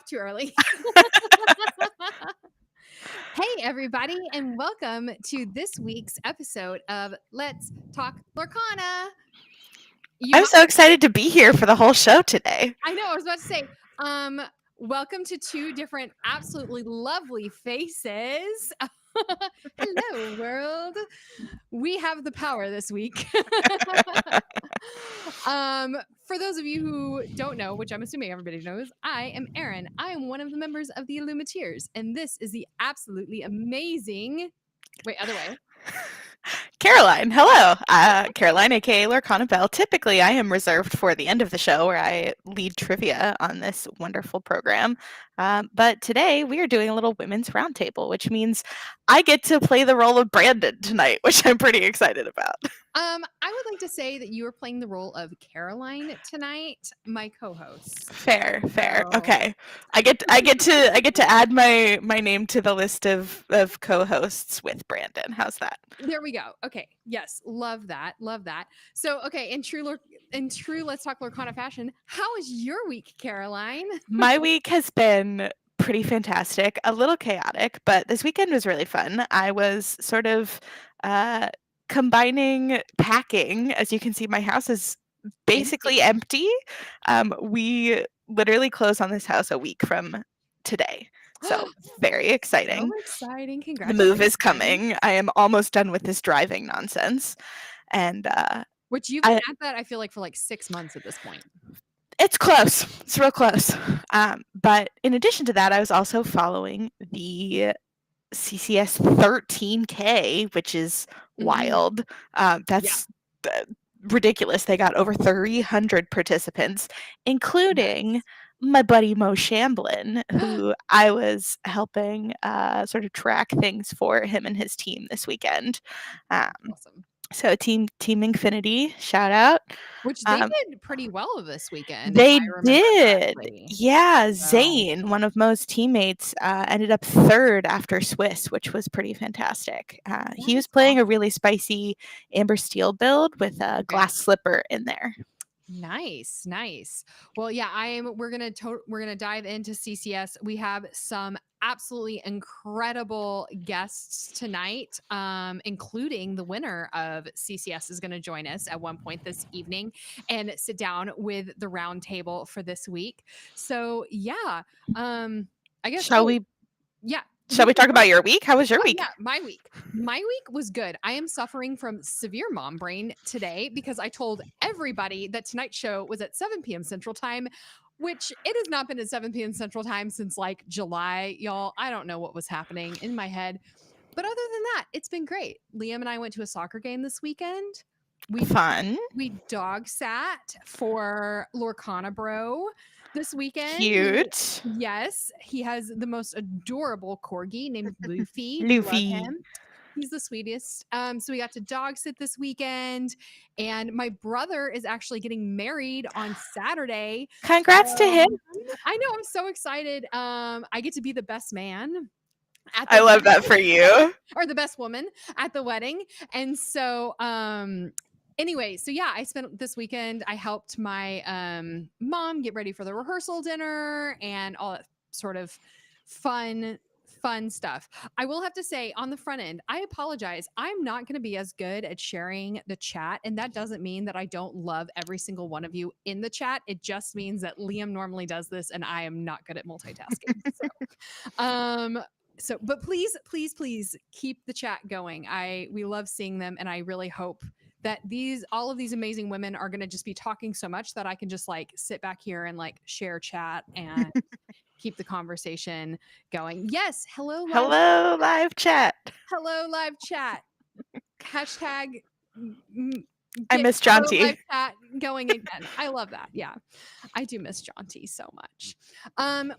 off too early. Hey, everybody, and welcome to this week's episode of Let's Talk Lorcana. I'm so excited to be here for the whole show today. I know, I was about to say, welcome to two different absolutely lovely faces. Hello, world. We have the power this week. For those of you who don't know, which I'm assuming everybody knows, I am Erin. I am one of the members of the Illuminateers, and this is the absolutely amazing. Wait, other way. Caroline, hello. Caroline, aka Lorcana Bell. Typically, I am reserved for the end of the show where I lead trivia on this wonderful program. But today we are doing a little women's roundtable, which means I get to play the role of Brandon tonight, which I'm pretty excited about. I would like to say that you are playing the role of Caroline tonight, my co-host. Fair. Okay, I get to add my name to the list of co-hosts with Brandon. How's that? There we go. Okay. Yes, love that. So, okay, in true Let's Talk Lorcana fashion, how is your week, Caroline? My week has been pretty fantastic, a little chaotic, but this weekend was really fun. I was sort of combining packing. As you can see, my house is basically empty. We literally close on this house a week from today. So very exciting. So exciting. The Congratulations. move is coming. I am almost done with this driving nonsense. And which you've been at that, I feel like, for like 6 months at this point. It's close. It's real close. But in addition to that, I was also following the CCS 13K, which is wild. That's ridiculous. They got over 300 participants, including my buddy Mo Shamblin, who I was helping sort of track things for him and his team this weekend. Awesome. So Team Infinity, shout out. Which they did pretty well this weekend. They did. Correctly. Yeah, Zane, one of Mo's teammates, ended up third after Swiss, which was pretty fantastic. He was playing a really spicy Amber Steel build with a glass slipper in there. Nice. Well, yeah, we're gonna dive into CCS. We have some absolutely incredible guests tonight, including the winner of CCS is going to join us at one point this evening and sit down with the round table for this week. So yeah, I guess shall we talk about your week? How was your week? Yeah, my week was good. I am suffering from severe mom brain today because I told everybody that tonight's show was at 7 p.m. Central Time, which it has not been at 7 p.m. Central Time since like July, y'all. I don't know what was happening in my head. But other than that, it's been great. Liam and I went to a soccer game this weekend. Fun. We dog sat for Lorcana Bro this weekend. Cute. Yes. He has the most adorable corgi named Luffy. Luffy. Love him. He's the sweetest. So we got to dog sit this weekend, and my brother is actually getting married on Saturday. Congrats to him. I know. I'm so excited. I get to be the best man. I love that for you. Or the best woman at the wedding. And so, anyway, so yeah, I spent this weekend, I helped my mom get ready for the rehearsal dinner and all that sort of fun stuff. I will have to say on the front end, I apologize. I'm not going to be as good at sharing the chat. And that doesn't mean that I don't love every single one of you in the chat. It just means that Liam normally does this and I am not good at multitasking. So, but please keep the chat going. We love seeing them. And I really hope that all of these amazing women are going to just be talking so much that I can just like sit back here and like share chat and keep the conversation going. Yes. Hello, live chat. Hello, live chat. Hashtag I miss Jaunty. Live chat going again. I love that. Yeah, I do miss Jaunty so much.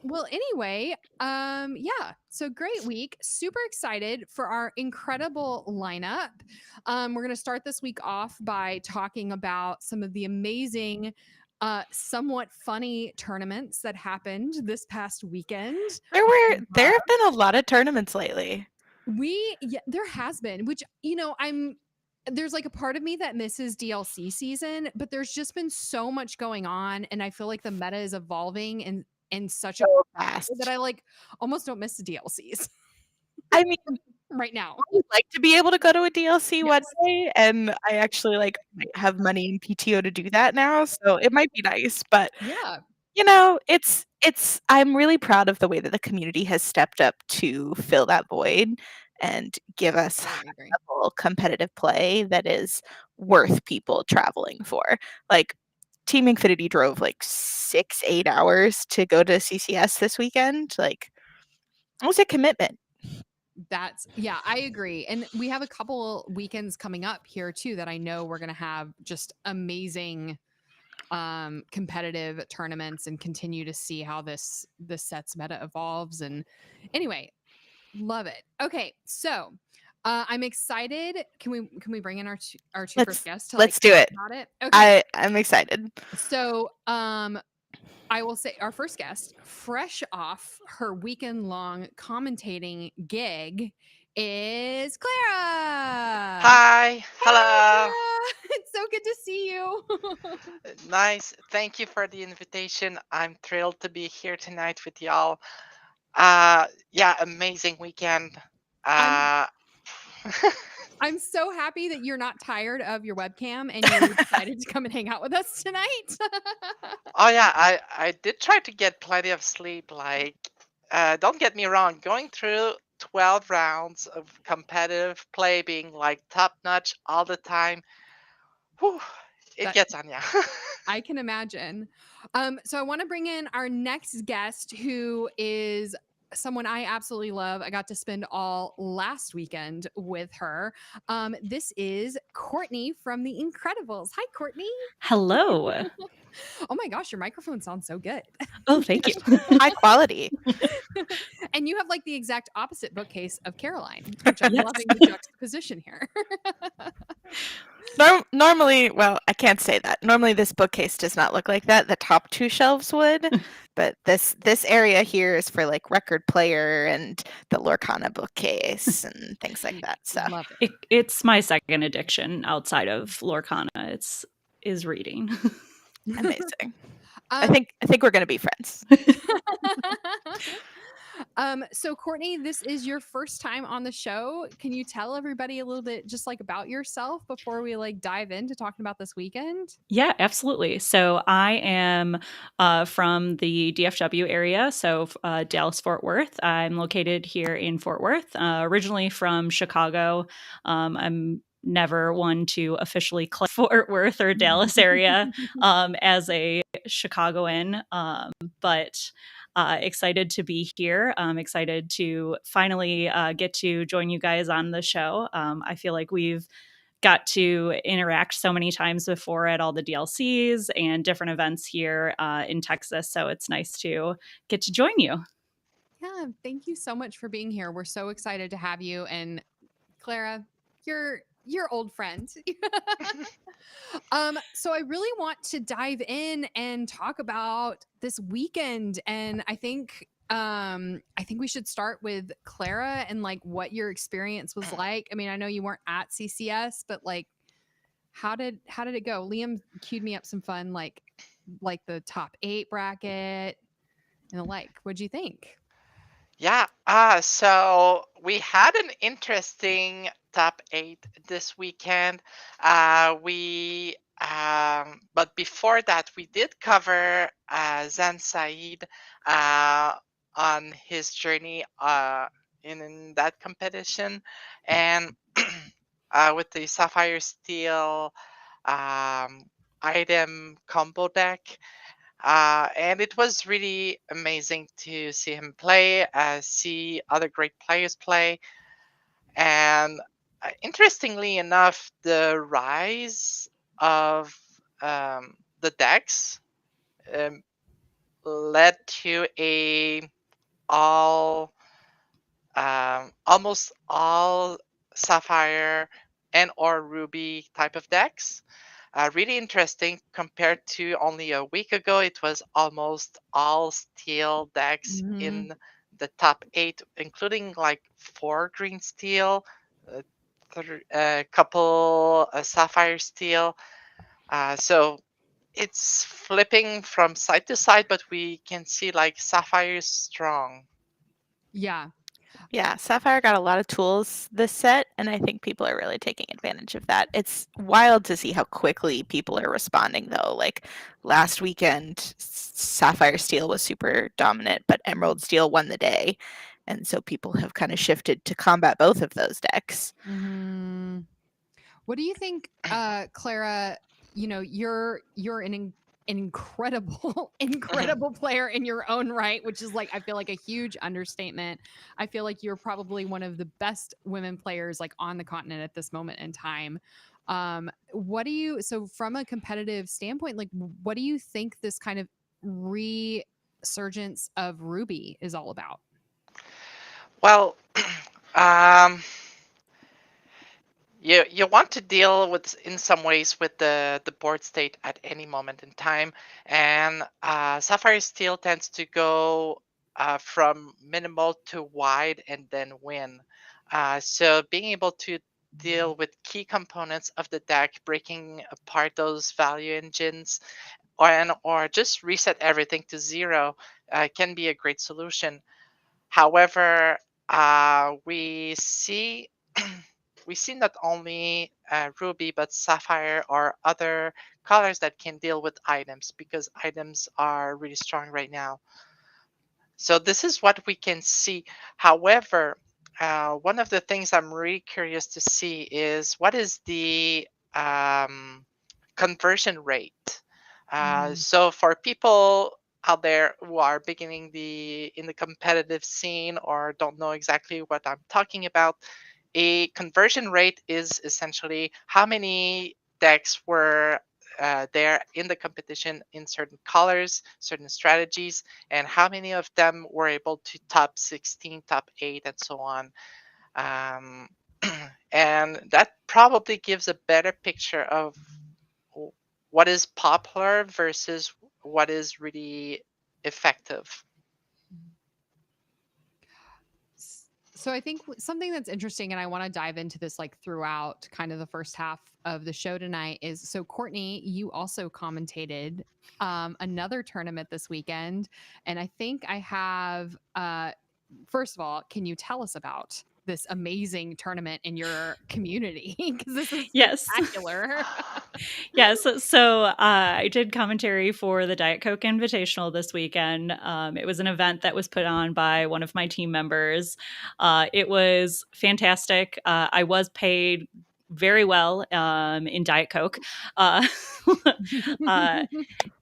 Well, anyway, yeah. So great week. Super excited for our incredible lineup. We're gonna start this week off by talking about some of the amazing, somewhat funny tournaments that happened this past weekend. There have been a lot of tournaments lately. There has been, which there's like a part of me that misses DLC season, but there's just been so much going on, and I feel like the meta is evolving in such a So way that fast. I like almost don't miss the DLCs I mean, right now. I would like to be able to go to a DLC one Yes. day, and I actually, like, might have money and PTO to do that now, so it might be nice, but, Yeah, you know, it's I'm really proud of the way that the community has stepped up to fill that void and give us totally agree. high-level competitive play that is worth people traveling for. Like, Team Infinity drove, like, 6, 8 hours to go to CCS this weekend, like, it was a commitment. Yeah, I agree. And we have a couple weekends coming up here too that I know we're going to have just amazing competitive tournaments and continue to see how this set's meta evolves. And anyway, love it. Okay, so I'm excited. Can we bring in our two first guests to like Let's do talk it. about it? Okay. I'm excited. So I will say our first guest, fresh off her weekend long commentating gig, is Clara. Hi, Hey, hello. Clara. It's so good to see you. Nice. Thank you for the invitation. I'm thrilled to be here tonight with y'all. Yeah, amazing weekend. I'm Uh, I'm so happy that you're not tired of your webcam and you decided to come and hang out with us tonight. oh yeah, I did try to get plenty of sleep. Like, don't get me wrong, going through 12 rounds of competitive play, being like top notch all the time, whew, it That gets on ya. I can imagine. So I want to bring in our next guest, who is someone I absolutely love. I got to spend all last weekend with her. This is Courtney from The Incredibles. Hi, Courtney. Hello. Oh my gosh, your microphone sounds so good. Oh, thank you. High quality. And you have like the exact opposite bookcase of Caroline, which I'm Yes. loving the juxtaposition here. Normally, well, I can't say that. Normally, this bookcase does not look like that. The top two shelves would, but this area here is for like record player and the Lorcana bookcase and things like that. So Love it. It's my second addiction outside of Lorcana. Is reading. amazing. I think we're gonna be friends. So Courtney, this is your first time on the show. Can you tell everybody a little bit just like about yourself before we like dive into talking about this weekend? Yeah, absolutely. So I am from the DFW area, so Dallas Fort Worth. I'm located here in Fort Worth, originally from Chicago. I'm never one to officially claim Fort Worth or Dallas area as a Chicagoan, but excited to be here. I'm excited to finally get to join you guys on the show. I feel like we've got to interact so many times before at all the DLCs and different events here in Texas. So it's nice to get to join you. Yeah, thank you so much for being here. We're so excited to have you. And Clara, you're old friend. So I really want to dive in and talk about this weekend. And I think we should start with Clara and like what your experience was like. I mean, I know you weren't at CCS, but like how did it go? Liam queued me up some fun like the top 8 bracket and the like. What'd you think? Yeah, so we had an interesting top 8 this weekend. But before that, we did cover Zan Said uh, on his journey in that competition, and with the Sapphire Steel item combo deck. And it was really amazing to see him play, see other great players play. And interestingly enough, the rise of the decks um, led to a all almost all Sapphire and or Ruby type of decks. Really interesting compared to only a week ago. It was almost all steel decks Mm-hmm. in the top 8, including like 4 green steel, a couple sapphire steel. So it's flipping from side to side, but we can see like Sapphire is strong. Yeah. Yeah, Sapphire got a lot of tools this set, and I think people are really taking advantage of that. It's wild to see how quickly people are responding, though. Like last weekend, Sapphire Steel was super dominant, but Emerald Steel won the day. And so people have kind of shifted to combat both of those decks. Mm-hmm. What do you think, Clara? You know, you're an incredible player in your own right, which is like, I feel like a huge understatement. I feel like you're probably one of the best women players like on the continent at this moment in time. What do you, so from a competitive standpoint, like what do you think this kind of resurgence of Ruby is all about? Well, um, you want to deal with in some ways with the board state at any moment in time, and Sapphire Steel tends to go from minimal to wide and then win. So being able to deal with key components of the deck, breaking apart those value engines, or just reset everything to zero, can be a great solution. However, we see we see not only Ruby but Sapphire or other colors that can deal with items, because items are really strong right now. So this is what we can see. However, one of the things I'm really curious to see is what is the conversion rate. So for people out there who are beginning in the competitive scene or don't know exactly what I'm talking about, a conversion rate is essentially how many decks were there in the competition in certain colors, certain strategies, and how many of them were able to top 16, top 8, and so on. And that probably gives a better picture of what is popular versus what is really effective. So I think something that's interesting, and I want to dive into this like throughout kind of the first half of the show tonight, is so Courtney, you also commentated another tournament this weekend, and I think I have. First of all, can you tell us about this amazing tournament in your community? Because this is Yes. spectacular. Yes. So I did commentary for the Diet Coke Invitational this weekend. It was an event that was put on by one of my team members. It was fantastic. I was paid very well in Diet Coke. Uh,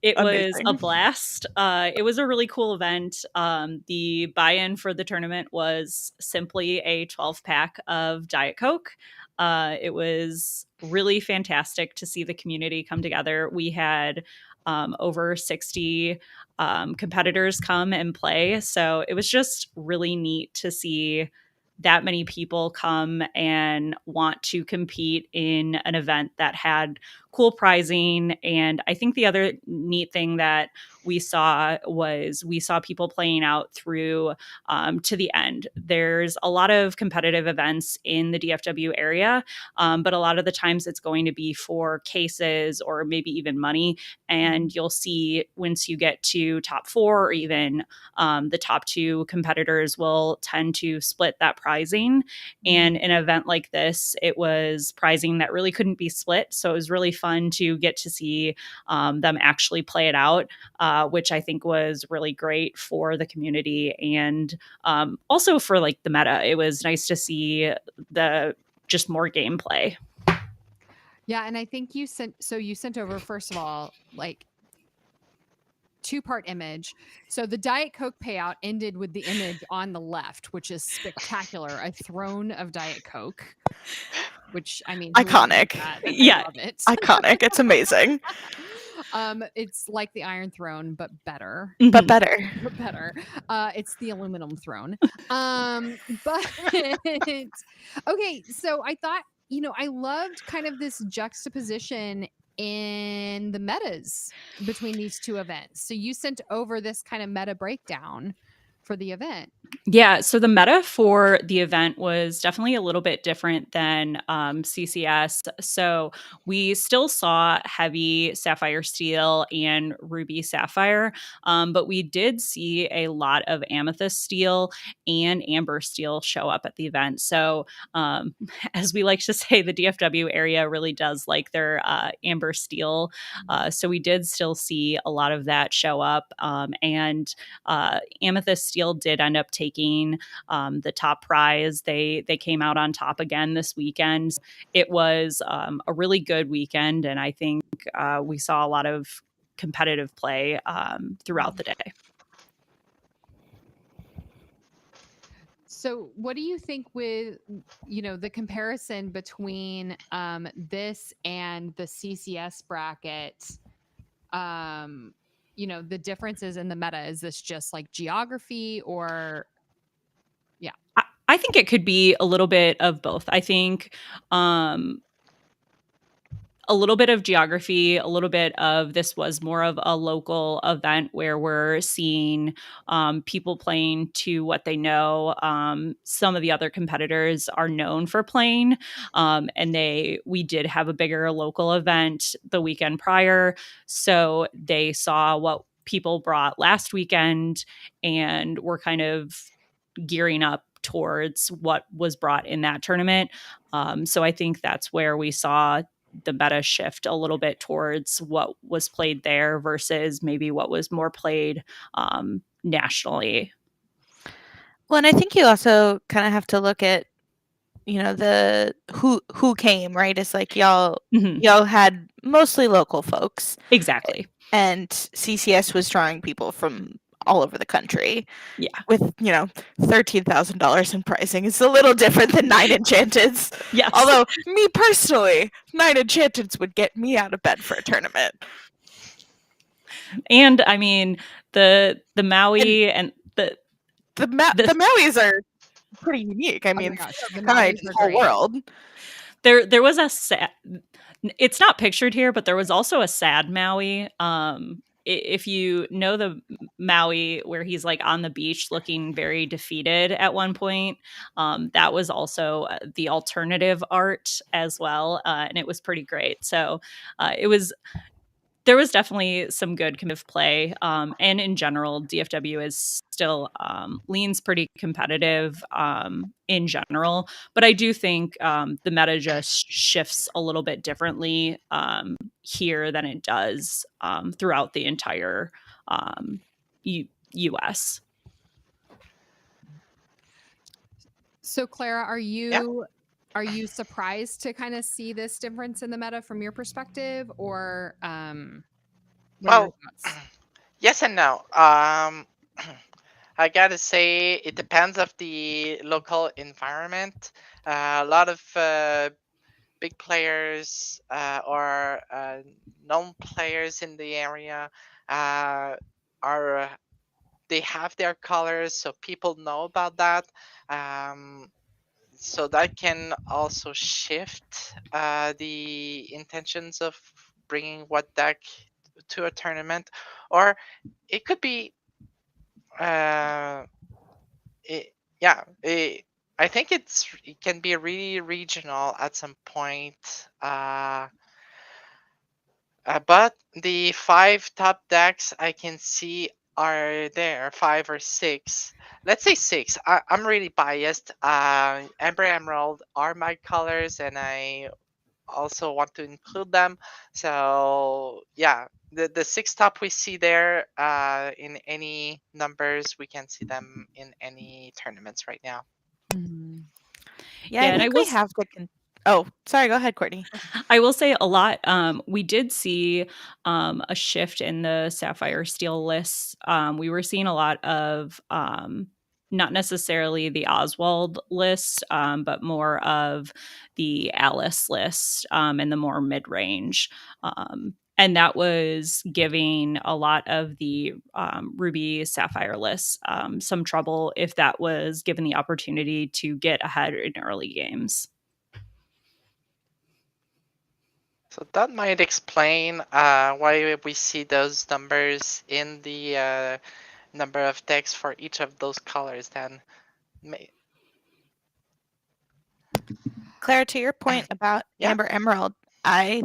It was a Amazing. blast. It was a really cool event. The buy-in for the tournament was simply a 12-pack of Diet Coke. It was really fantastic to see the community come together. We had over 60 competitors come and play. So it was just really neat to see that many people come and want to compete in an event that had cool prizing. And I think the other neat thing that we saw was we saw people playing out through to the end. There's a lot of competitive events in the DFW area, but a lot of the times it's going to be for cases or maybe even money. And you'll see once you get to top 4 or even the top 2 competitors will tend to split that prizing. And in an event like this, it was prizing that really couldn't be split. So it was really fun to get to see them actually play it out, which I think was really great for the community and also for like the meta. It was nice to see the just more gameplay. Yeah, and I think you sent over, first of all, like 2-part image. So the Diet Coke payout ended with the image on the left, which is spectacular, a throne of Diet Coke, which, I mean, who wouldn't want Iconic. that? Yeah. I love it. Iconic. It's amazing. It's like the Iron Throne, but better. But better. But better. It's the aluminum throne. But okay, so I thought, I loved kind of this juxtaposition in the metas between these two events. So you sent over this kind of meta breakdown. for the event? Yeah, so the meta for the event was definitely a little bit different than CCS. So we still saw heavy sapphire steel and ruby sapphire, but we did see a lot of amethyst steel and amber steel show up at the event. So um, as we like to say, the DFW area really does like their amber steel. So we did still see a lot of that show up, and Amethyst Steel did end up taking the top prize. They came out on top again this weekend. It was a really good weekend, and I think we saw a lot of competitive play throughout the day. So what do you think with, the comparison between this and the CCS bracket? The differences in the meta, is this just like geography or I think it could be a little bit of both. I think a little bit of geography, a little bit of this was more of a local event where we're seeing people playing to what they know. Some of the other competitors are known for playing, and we did have a bigger local event the weekend prior, so they saw what people brought last weekend and were kind of gearing up towards what was brought in that tournament. So I think that's where we saw the meta shift a little bit towards what was played there versus maybe what was more played nationally. Well, and I think you also kind of have to look at, the who came, right? It's like y'all had mostly local folks. Exactly. And CCS was drawing people from all over the country. Yeah. With, $13,000 in pricing. It's a little different than 9 Enchanteds. Yes. Although, me personally, 9 Enchanteds would get me out of bed for a tournament. And I mean, the Maui and the Mauis are pretty unique. I mean, the kind Mauis of are the whole great. world. There was a sad. It's not pictured here, but there was also a sad Maui. If you know the Maui where he's like on the beach looking very defeated at one point, that was also the alternative art as well, and it was pretty great. So there was definitely some good competitive play, and in general, DFW is still leans pretty competitive in general. But I do think the meta just shifts a little bit differently here than it does throughout the entire U.S. So Clara, are you surprised to kind of see this difference in the meta from your perspective, or what are your thoughts? Yes and no. I gotta say it depends of the local environment. A lot of big players or known players in the area are they have their colors, so people know about that. So that can also shift the intentions of bringing what deck to a tournament, or it could be I think it can be really regional at some point. But the 5 top decks I can see are there, 5 or 6. Let's say 6. I'm really biased. Amber Emerald are my colors, and I also want to include them. So yeah, the 6 top we see there in any numbers, we can see them in any tournaments right now. Yeah, I think we have to. Oh, sorry. Go ahead, Courtney. I will say a lot. We did see a shift in the Sapphire Steel lists. We were seeing a lot of not necessarily the Oswald list, but more of the Alice list and the more mid range. And that was giving a lot of the Ruby Sapphire lists some trouble if that was given the opportunity to get ahead in early games. So that might explain why we see those numbers in the number of decks for each of those colors, then Claire, to your point about Yeah. Amber Emerald, I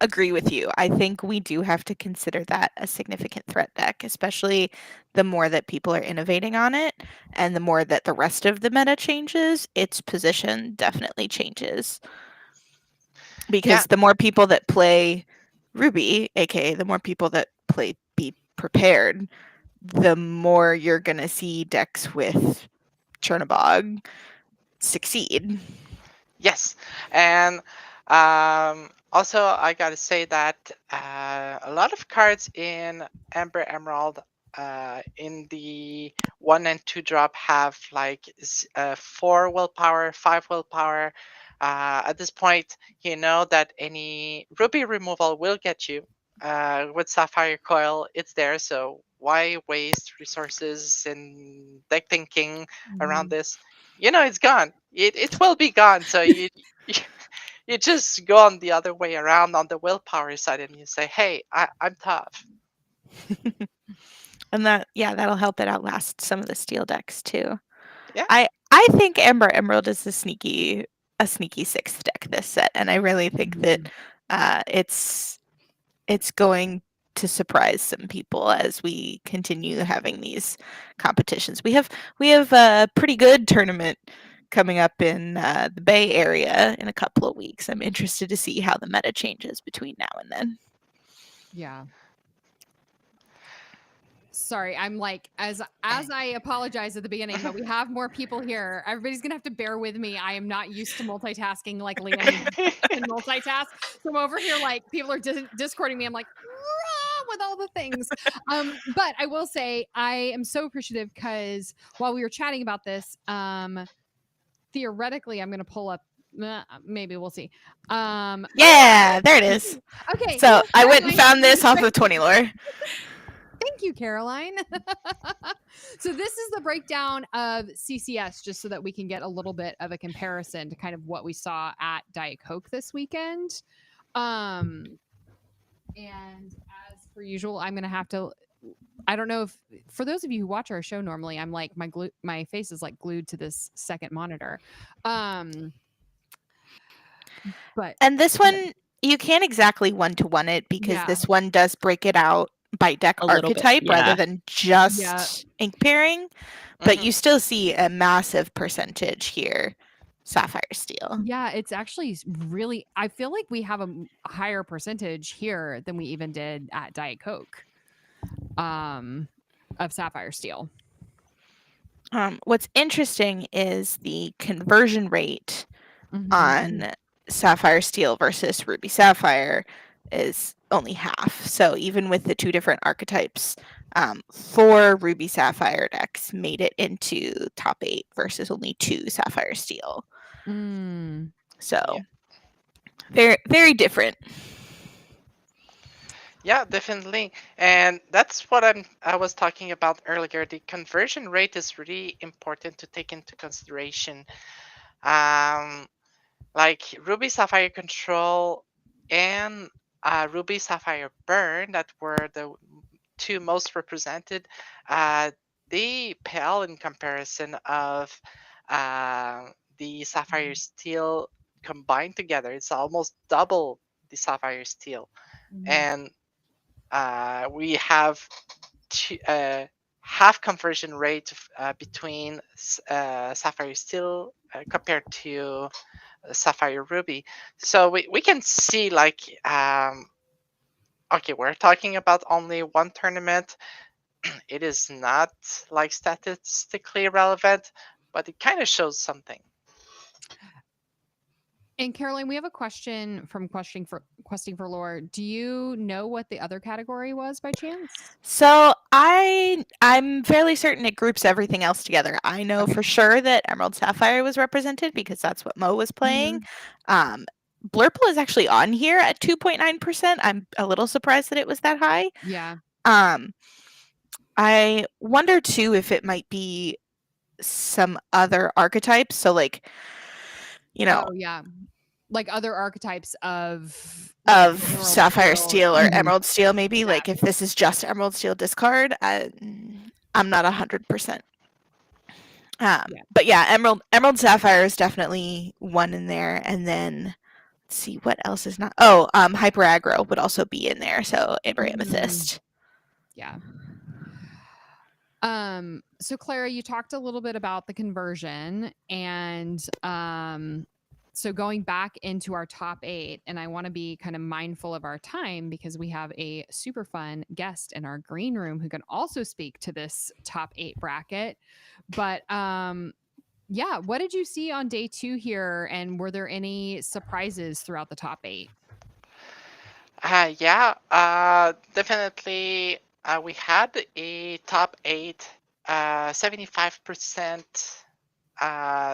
agree with you. I think we do have to consider that a significant threat deck, especially the more that people are innovating on it and the more that the rest of the meta changes, its position definitely changes. Because the more people that play Ruby, aka the more people that play Be Prepared, the more you're going to see decks with Chernabog succeed. Yes, and also I gotta say that a lot of cards in Amber Emerald in the 1 and 2 drop have like 4 willpower, 5 willpower. At this point, you know that any Ruby removal will get you. With Sapphire Coil, it's there, so why waste resources in deck thinking around this? You know it's gone. It will be gone. So you just go on the other way around on the willpower side, and you say, "Hey, I'm tough." And that'll help it outlast some of the steel decks too. Yeah. I think Amber Emerald is a sneaky 6th deck this set, and I really think that it's going to surprise some people as we continue having these competitions. We have a pretty good tournament coming up in the Bay Area in a couple of weeks. I'm interested to see how the meta changes between now and then. Yeah. Sorry, I'm like, as I apologize at the beginning, but we have more people here. Everybody's gonna have to bear with me. I am not used to multitasking like Liam can multitask. So I'm over here like people are discording me. I'm like with all the things. But I will say I am so appreciative because while we were chatting about this, theoretically I'm gonna pull up. Maybe we'll see. Yeah, there it is. Okay. So I went and found this off of 20 Lore. Thank you, Caroline. So this is the breakdown of CCS, just so that we can get a little bit of a comparison to kind of what we saw at Diet Coke this weekend. And as per usual, I'm going to have to, I don't know if, for those of you who watch our show normally, I'm like, my face is like glued to this second monitor. And this one, you can't exactly one-to-one it because this one does break it out by deck archetype rather than just ink pairing, but you still see a massive percentage here. Sapphire Steel. Yeah, it's actually really, I feel like we have a higher percentage here than we even did at Diet Coke of Sapphire Steel. What's interesting is the conversion rate on Sapphire Steel versus Ruby Sapphire is only half. So even with the two different archetypes, 4 Ruby Sapphire decks made it into top 8 versus only 2 Sapphire Steel. So very, very different. Yeah, definitely. And that's what I was talking about earlier. The conversion rate is really important to take into consideration. Like Ruby Sapphire Control and Ruby Sapphire Burn, that were the 2 most represented, they pale in comparison of the Sapphire Steel combined together. It's almost double the Sapphire Steel. And we have half conversion rate between Sapphire Steel compared to Sapphire Ruby. So we can see like, okay, we're talking about only one tournament. It is not like statistically relevant, but it kind of shows something. And Caroline, we have a question from Questing for Lore. Do you know what the other category was by chance? So I'm fairly certain it groups everything else together. I know for sure that Emerald Sapphire was represented because that's what Mo was playing. Blurple is actually on here at 2.9%. I'm a little surprised that it was that high. Yeah. I wonder too if it might be some other archetypes. So like, you know, like other archetypes of Sapphire Steel or Emerald Steel, maybe. Like if this is just Emerald Steel discard, I'm not 100%. Yeah. But yeah, Emerald Sapphire is definitely one in there, and then let's see what else is not. Oh, Hyper Aggro would also be in there. So Amber Amethyst. Yeah. So Clara, you talked a little bit about the conversion, and so going back into our top 8, and I want to be kind of mindful of our time because we have a super fun guest in our green room who can also speak to this top 8 bracket. But yeah, what did you see on day 2 here, and were there any surprises throughout the top 8? Yeah, definitely. We had a top 8, 75%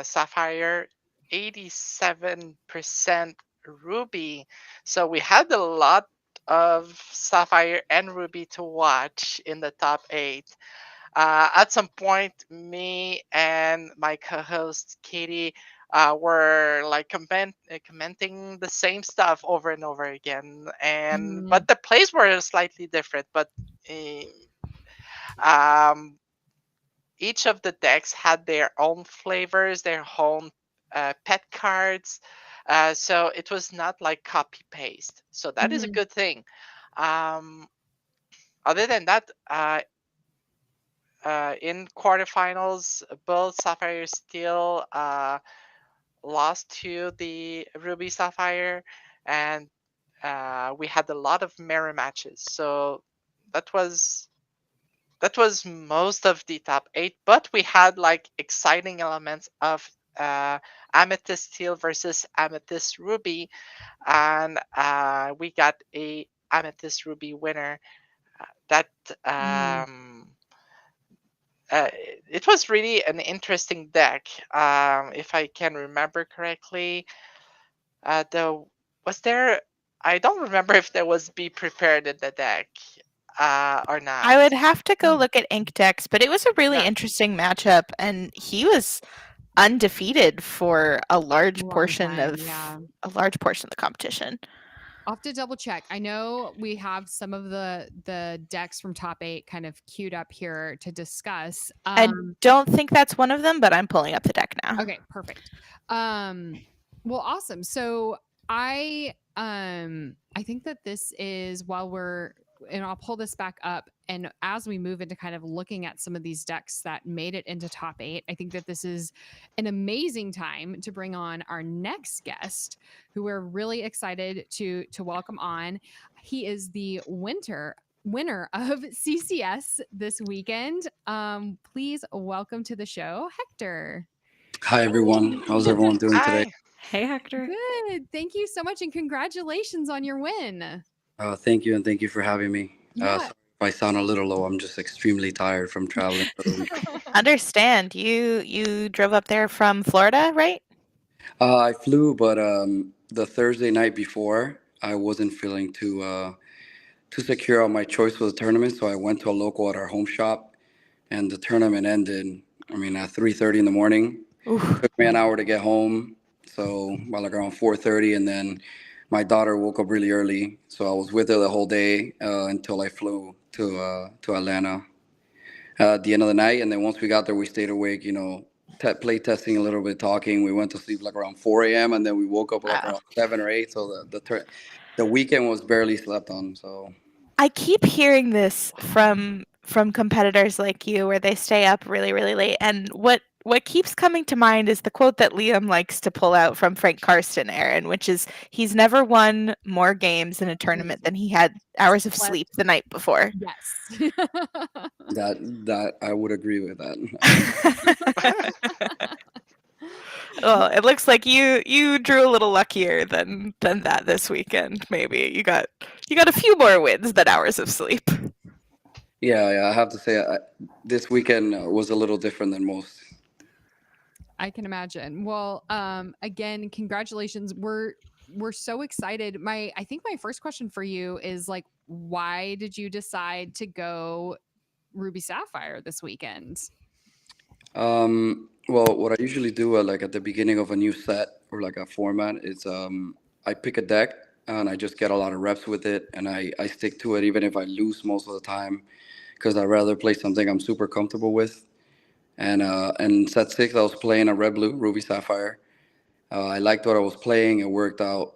Sapphire, 87% Ruby. So we had a lot of Sapphire and Ruby to watch in the top 8. At some point, me and my co-host Katie were like commenting the same stuff over and over again, and but the plays were slightly different. But um, each of the decks had their own flavors, their own pet cards. So it was not like copy paste. So that is a good thing. Other than that, in quarterfinals, both Sapphire still lost to the Ruby Sapphire, and we had a lot of mirror matches. So that was most of the top 8, but we had like exciting elements of Amethyst Steel versus Amethyst Ruby, and we got a Amethyst Ruby winner. That it was really an interesting deck. If I can remember correctly, was there? I don't remember if there was Be Prepared in the deck or not. I would have to go look at Ink decks, but it was a really Yeah. interesting matchup, and he was undefeated for a large portion of the competition. I'll have to double check. I know we have some of the decks from top 8 kind of queued up here to discuss. I don't think that's one of them, but I'm pulling up the deck now. Okay, perfect. Well, awesome. So I think that this is and I'll pull this back up, and as we move into kind of looking at some of these decks that made it into top 8, I think that this is an amazing time to bring on our next guest, who we're really excited to welcome on. He is the winner of CCS this weekend. Please welcome to the show, Hector. Hi, everyone. How's everyone doing today? Hey, Hector. Good. Thank you so much, and congratulations on your win. Thank you, and thank you for having me. Yeah. Sorry if I sound a little low. I'm just extremely tired from traveling for the week. Understand. You drove up there from Florida, right? I flew, but the Thursday night before, I wasn't feeling too secure on my choice for the tournament, so I went to a local at our home shop, and the tournament ended, at 3:30 in the morning. Oof. Took me an hour to get home, so like around 4:30, and then my daughter woke up really early, so I was with her the whole day until I flew to Atlanta at the end of the night. And then once we got there, we stayed awake, play testing a little bit, talking. We went to sleep like around 4 a.m. and then we woke up like around 7 or 8. So the weekend was barely slept on. So I keep hearing this from competitors like you, where they stay up really, really late. And what keeps coming to mind is the quote that Liam likes to pull out from Frank Karsten, Aaron, which is, he's never won more games in a tournament than he had hours of sleep the night before. Yes. that I would agree with that. Well, it looks like you drew a little luckier than that this weekend. Maybe you got a few more wins than hours of sleep. Yeah, I have to say this weekend was a little different than most. I can imagine. Well, again, congratulations. We're so excited. I think my first question for you is like, why did you decide to go Ruby Sapphire this weekend? Well, what I usually do like at the beginning of a new set or like a format is I pick a deck and I just get a lot of reps with it, and I stick to it even if I lose most of the time, because I'd rather play something I'm super comfortable with. And set 6, I was playing a red blue Ruby Sapphire. I liked what I was playing. It worked out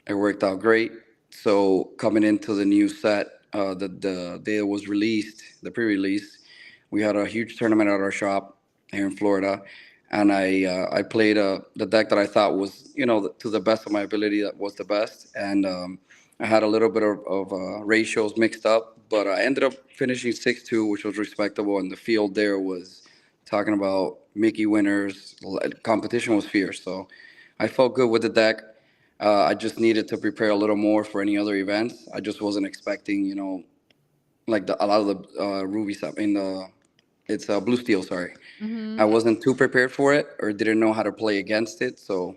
great. So coming into the new set, the day it was released, the pre-release, we had a huge tournament at our shop here in Florida, and I played the deck that I thought was, to the best of my ability, that was the best. And I had a little bit of ratios mixed up, but I ended up finishing 6-2, which was respectable. And the field there was talking about Mickey winners. Competition was fierce, so I felt good with the deck. I just needed to prepare a little more for any other events. I just wasn't expecting, like a lot of the Ruby stuff in the it's Blue Steel. Sorry, I wasn't too prepared for it or didn't know how to play against it. So,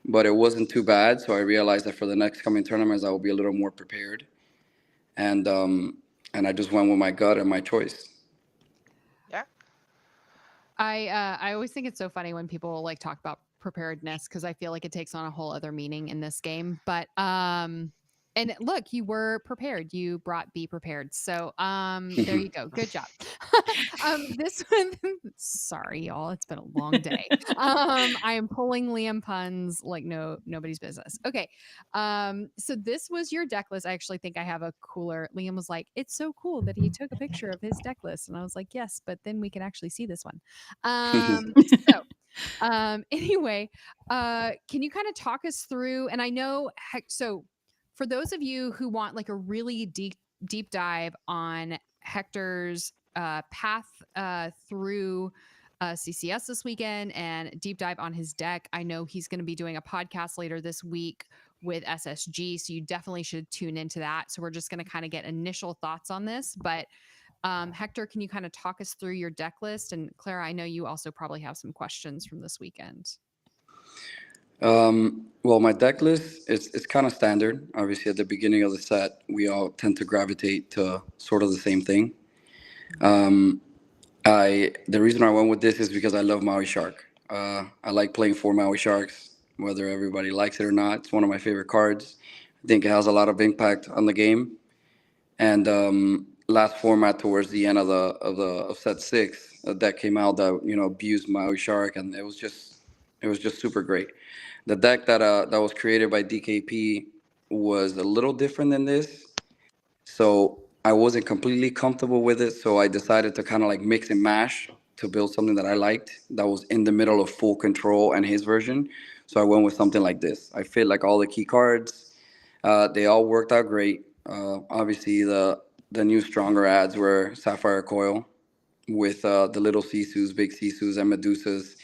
but it wasn't too bad. So I realized that for the next coming tournaments, I will be a little more prepared, and um, and I just went with my gut and my choice. Yeah. I always think it's so funny when people like talk about preparedness because I feel like it takes on a whole other meaning in this game. But and look, you were prepared. You brought be prepared. So there you go. Good job. This one sorry, y'all. It's been a long day. I am pulling Liam puns like nobody's business. Okay. So this was your deck list. I actually think I have a cooler. Liam was like, it's so cool that he took a picture of his deck list. And I was like, yes, but then we can actually see this one. So anyway, can you kind of talk us through? And I know, so for those of you who want like a really deep dive on Hector's path through CCS this weekend and deep dive on his deck, I know he's going to be doing a podcast later this week with SSG, so you definitely should tune into that. So we're just going to kind of get initial thoughts on this, but Hector, can you kind of talk us through your deck list? And Clara, I know you also probably have some questions from this weekend. Well, my deck list it's kind of standard. Obviously, at the beginning of the set, we all tend to gravitate to sort of the same thing. The reason I went with this is because I love Maui Shark. I like playing for Maui Sharks, whether everybody likes it or not. It's one of my favorite cards. I think it has a lot of impact on the game. And last format, towards the end of set 6, a deck came out that abused Maui Shark, and it was just super great. The deck that was created by DKP was a little different than this, so I wasn't completely comfortable with it. So I decided to kind of like mix and mash to build something that I liked that was in the middle of full control and his version. So I went with something like this. I fit like all the key cards. They all worked out great. Obviously, the new stronger ads were Sapphire Coil with the little Sisus, big Sisus, and Medusas.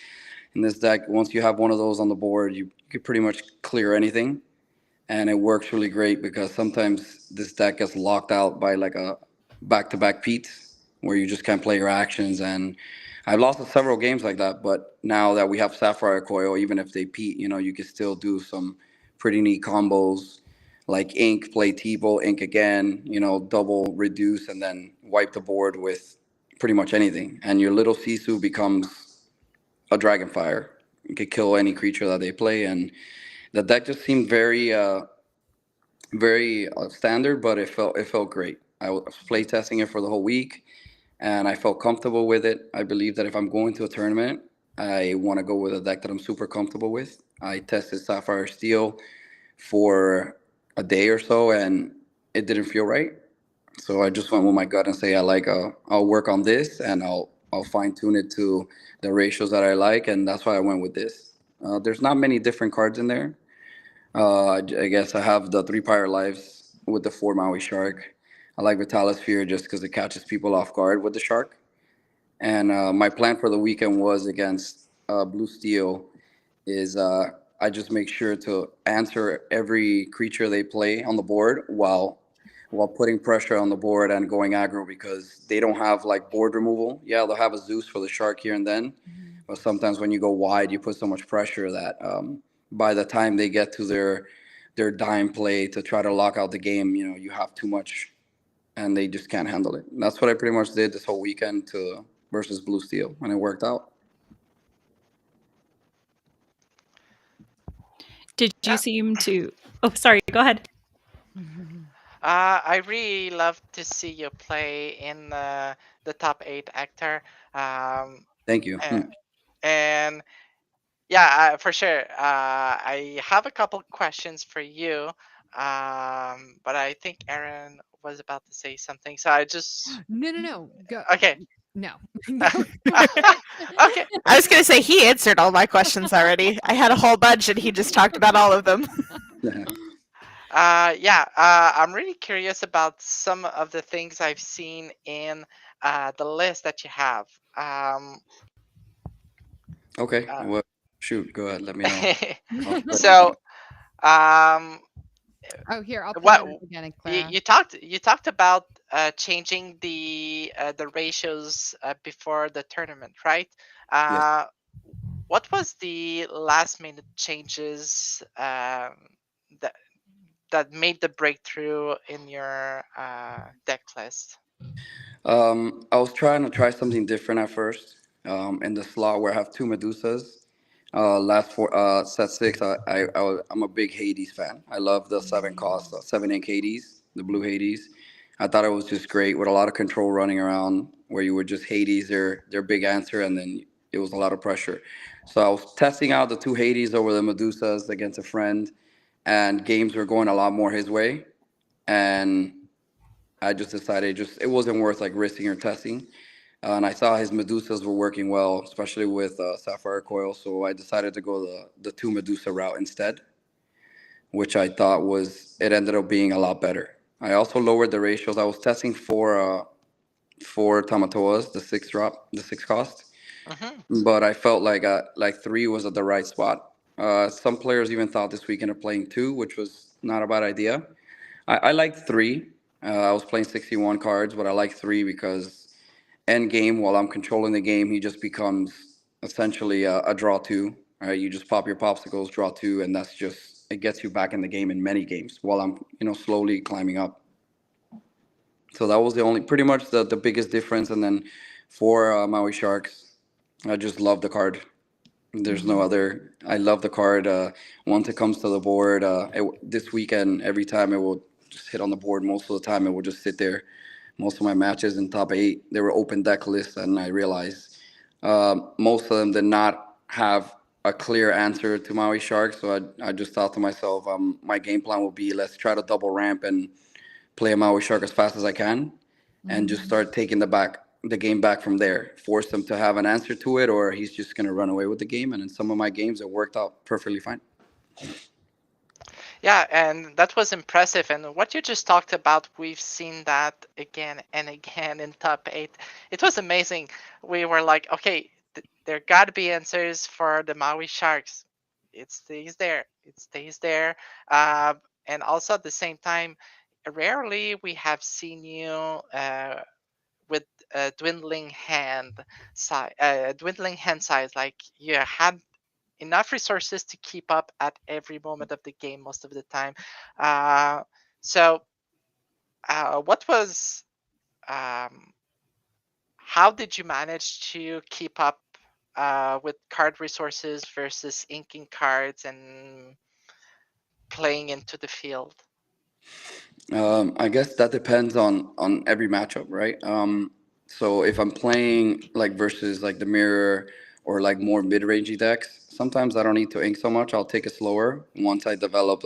In this deck, once you have one of those on the board, you could pretty much clear anything. And it works really great because sometimes this deck gets locked out by like a back-to-back Pete's where you just can't play your actions. And I've lost several games like that, but now that we have Sapphire Coil, even if they Pete, you can still do some pretty neat combos like ink, play T-Bolt, ink again, double reduce, and then wipe the board with pretty much anything. And your little Sisu becomes a Dragonfire. You could kill any creature that they play, and the deck just seemed very standard, but it felt great. I was play testing it for the whole week, and I felt comfortable with it. I believe that if I'm going to a tournament, I want to go with a deck that I'm super comfortable with. I tested Sapphire Steel for a day or so, and it didn't feel right. So I just went with my gut and say I'll work on this, and I'll fine tune it to the ratios that I like, and that's why I went with this. There's not many different cards in there. I guess I have the 3 Pyre Lives with the 4 Maui Shark. I like Vitalosphere just because it catches people off guard with the shark. And my plan for the weekend was against Blue Steel is I just make sure to answer every creature they play on the board while putting pressure on the board and going aggro, because they don't have like board removal. Yeah, they'll have a Zeus for the shark here and then, but sometimes when you go wide, you put so much pressure that by the time they get to their dime play to try to lock out the game, you have too much, and they just can't handle it. And that's what I pretty much did this whole weekend to versus Blue Steel, and it worked out. Did you Yeah. seem to? Oh, sorry. Go ahead. I really love to see you play in the top 8 actor. Um, Thank you. and, and yeah, for sure. I have a couple questions for you, but I think Aaron was about to say something, so I just No. Go. okay. No. Go. Okay. I was going to say he answered all my questions already. I had a whole bunch and he just talked about all of them. Yeah, I'm really curious about some of the things I've seen in the list that you have. Okay. Uh, Well, shoot. Go ahead. Let me know. I'll try. so, um, Oh, here, I'll pull what it up again, Clara. you talked about changing the ratios before the tournament, right? Yes. Uh, what was the last minute changes that that made the breakthrough in your deck list? I was trying to try something different at first. In the slot where I have two Medusas. Last four set six. I'm a big Hades fan. I love the seven cost, 7 ink Hades, the blue Hades. I thought it was just great with a lot of control running around where you would just Hades their big answer, and then it was a lot of pressure. So I was testing out the two Hades over the Medusas against a friend, and games were going a lot more his way, and I just decided just it wasn't worth like risking or testing. And I saw his Medusas were working well, especially with Sapphire coil. So I decided to go the two Medusa route instead, which I thought was it ended up being a lot better. I also lowered the ratios. I was testing four Tamatoas, the six cost, Hmm. but I felt like three was at the right spot. Some players even thought this weekend of playing two, which was not a bad idea. I like three. I was playing 61 cards, but I like three because end game, while I'm controlling the game, he just becomes essentially a draw two. Right? You just pop your popsicles, draw two, and that's just it gets you back in the game in many games while I'm slowly climbing up. So that was the only pretty much the biggest difference. And then for Maui Sharks, I just love the card. There's no other. I love the card. Once it comes to the board, this weekend, every time it will just hit on the board. Most of the time, it will just sit there. Most of my matches in top eight, they were open deck lists, and I realized most of them did not have a clear answer to Maui Sharks. So I just thought to myself, my game plan will be let's try to double ramp and play a Maui Shark as fast as I can, and just start taking the game back from there. Force him to have an answer to it, or he's just gonna run away with the game. And in some of my games, it worked out perfectly fine. Yeah, and that was impressive. And what you just talked about, we've seen that again and again in top eight. It was amazing. We were like, okay, there got to be answers for the Maui Sharks. It stays there. It stays there. Uh, and also at the same time, rarely we have seen you with a dwindling hand size. Like you had enough resources to keep up at every moment of the game most of the time. Uh, so, what was, um, how did you manage to keep up with card resources versus inking cards and playing into the field? I guess that depends on every matchup, right? So if I'm playing like versus like the mirror or like more mid-rangey decks, sometimes I don't need to ink so much. I'll take it slower once I develop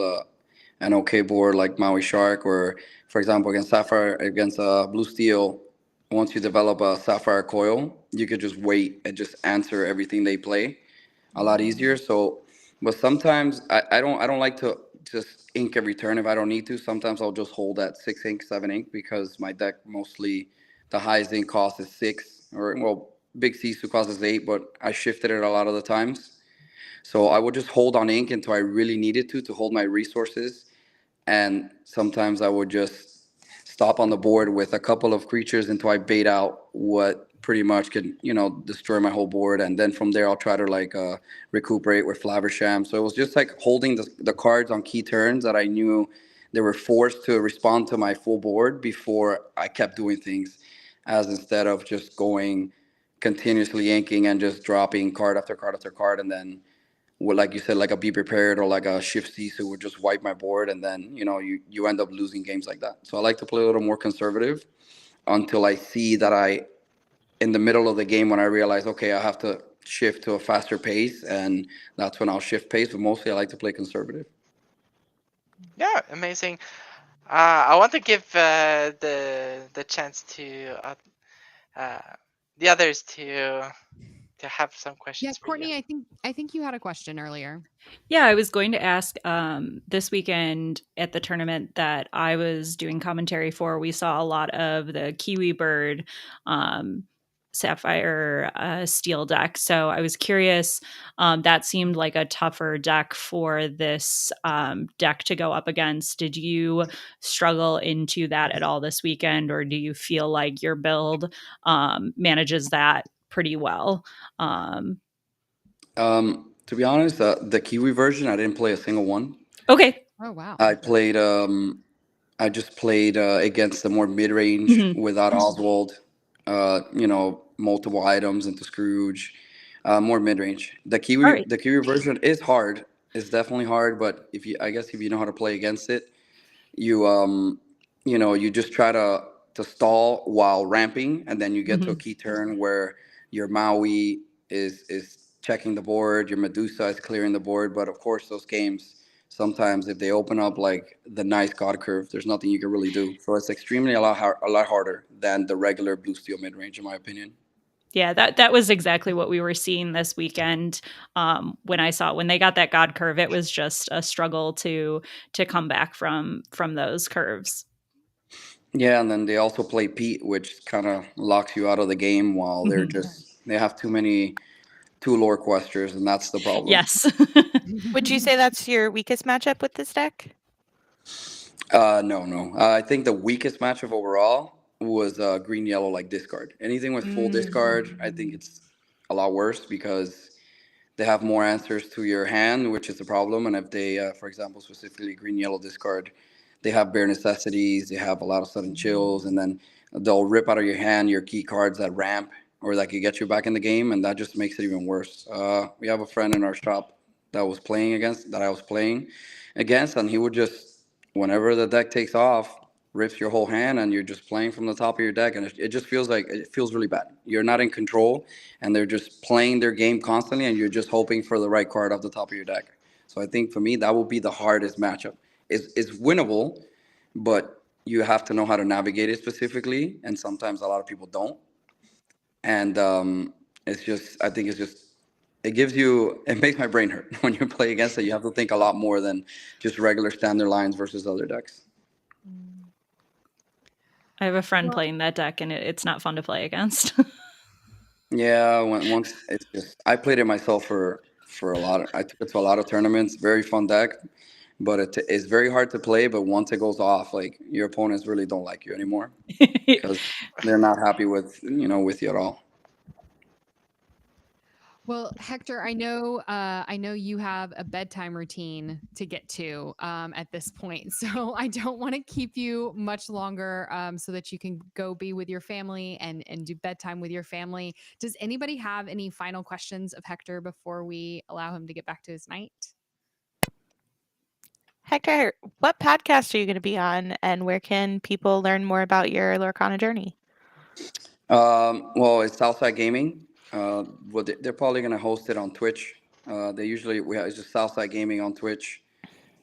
an okay board like Maui Shark or, for example, against Sapphire against Blue Steel. Once you develop a Sapphire coil, you could just wait and just answer everything they play a lot easier. So, but sometimes I don't like to just ink every turn if I don't need to. Sometimes I'll just hold at 6 ink, 7 ink because my deck mostly the highest ink cost is six or well big Sisu cost is eight, but I shifted it a lot of the times. So I would just hold on ink until I really needed to hold my resources, and sometimes I would just stop on the board with a couple of creatures until I bait out what pretty much could destroy my whole board, and then from there I'll try to like recuperate with Flaversham. So it was just like holding the cards on key turns that I knew they were forced to respond to my full board before I kept doing things, as instead of just going continuously inking and just dropping card after card after card, and then like you said, like a Be Prepared or like a Shift Sisu would just wipe my board, and then you end up losing games like that. So I like to play a little more conservative until I see that in the middle of the game, when I realize, okay, I have to shift to a faster pace, and that's when I'll shift pace. But mostly I like to play conservative. Yeah, amazing. I want to give the chance to the others to have some Yeah, questions for you. Courtney, I think you had a question earlier. Yeah, I was going to ask this weekend at the tournament that I was doing commentary for, we saw a lot of the Kiwi Bird Sapphire steel deck. So I was curious, that seemed like a tougher deck for this deck to go up against. Did you struggle into that at all this weekend, or do you feel like your build manages that pretty well? To be honest, the Kiwi version, I didn't play a single one. Okay. Oh, wow. I just played against the more mid range without Oswald. Multiple items into Scrooge, more mid range. Right. The Kiwi version is hard. It's definitely hard, but I guess if you know how to play against it, you you just try to stall while ramping, and then you get to a key turn where your Maui is checking the board, your Medusa is clearing the board. But of course, those games sometimes, if they open up like the nice God curve, there's nothing you can really do. So it's extremely a lot harder than the regular blue steel mid range, in my opinion. Yeah, that was exactly what we were seeing this weekend. When they got that God curve, it was just a struggle to come back from those curves. Yeah, and then they also play Pete, which kind of locks you out of the game while they have too many 2 lore questers, and that's the problem. Yes. Would you say that's your weakest matchup with this deck? No. I think the weakest matchup overall was green yellow, like discard. Anything with full discard, I think it's a lot worse because they have more answers to your hand, which is the problem. And if they, for example, specifically green yellow discard, they have bare necessities, they have a lot of sudden chills, and then they'll rip out of your hand your key cards that ramp or that could get you back in the game, and that just makes it even worse. We have a friend in our shop that I was playing against, and he would just, whenever the deck takes off, rips your whole hand, and you're just playing from the top of your deck, and it just feels really bad. You're not in control, and they're just playing their game constantly, and you're just hoping for the right card off the top of your deck. So I think for me, that will be the hardest matchup. It's winnable, but you have to know how to navigate it specifically, and sometimes a lot of people don't. And it makes my brain hurt when you play against it. You have to think a lot more than just regular standard lines versus other decks. I have a friend playing that deck, and it's not fun to play against. Yeah, once it's just I played it myself for a lot. I took it to a lot of tournaments. Very fun deck, but it's very hard to play. But once it goes off, like your opponents really don't like you anymore because they're not happy with with you at all. Well, Hector, I know you have a bedtime routine to get to at this point, so I don't want to keep you much longer so that you can go be with your family and do bedtime with your family. Does anybody have any final questions of Hector before we allow him to get back to his night? Hector, what podcast are you going to be on, and where can people learn more about your Lorcana journey? Well, it's Southside Gaming. They're probably gonna host it on Twitch. It's just Southside Gaming on Twitch.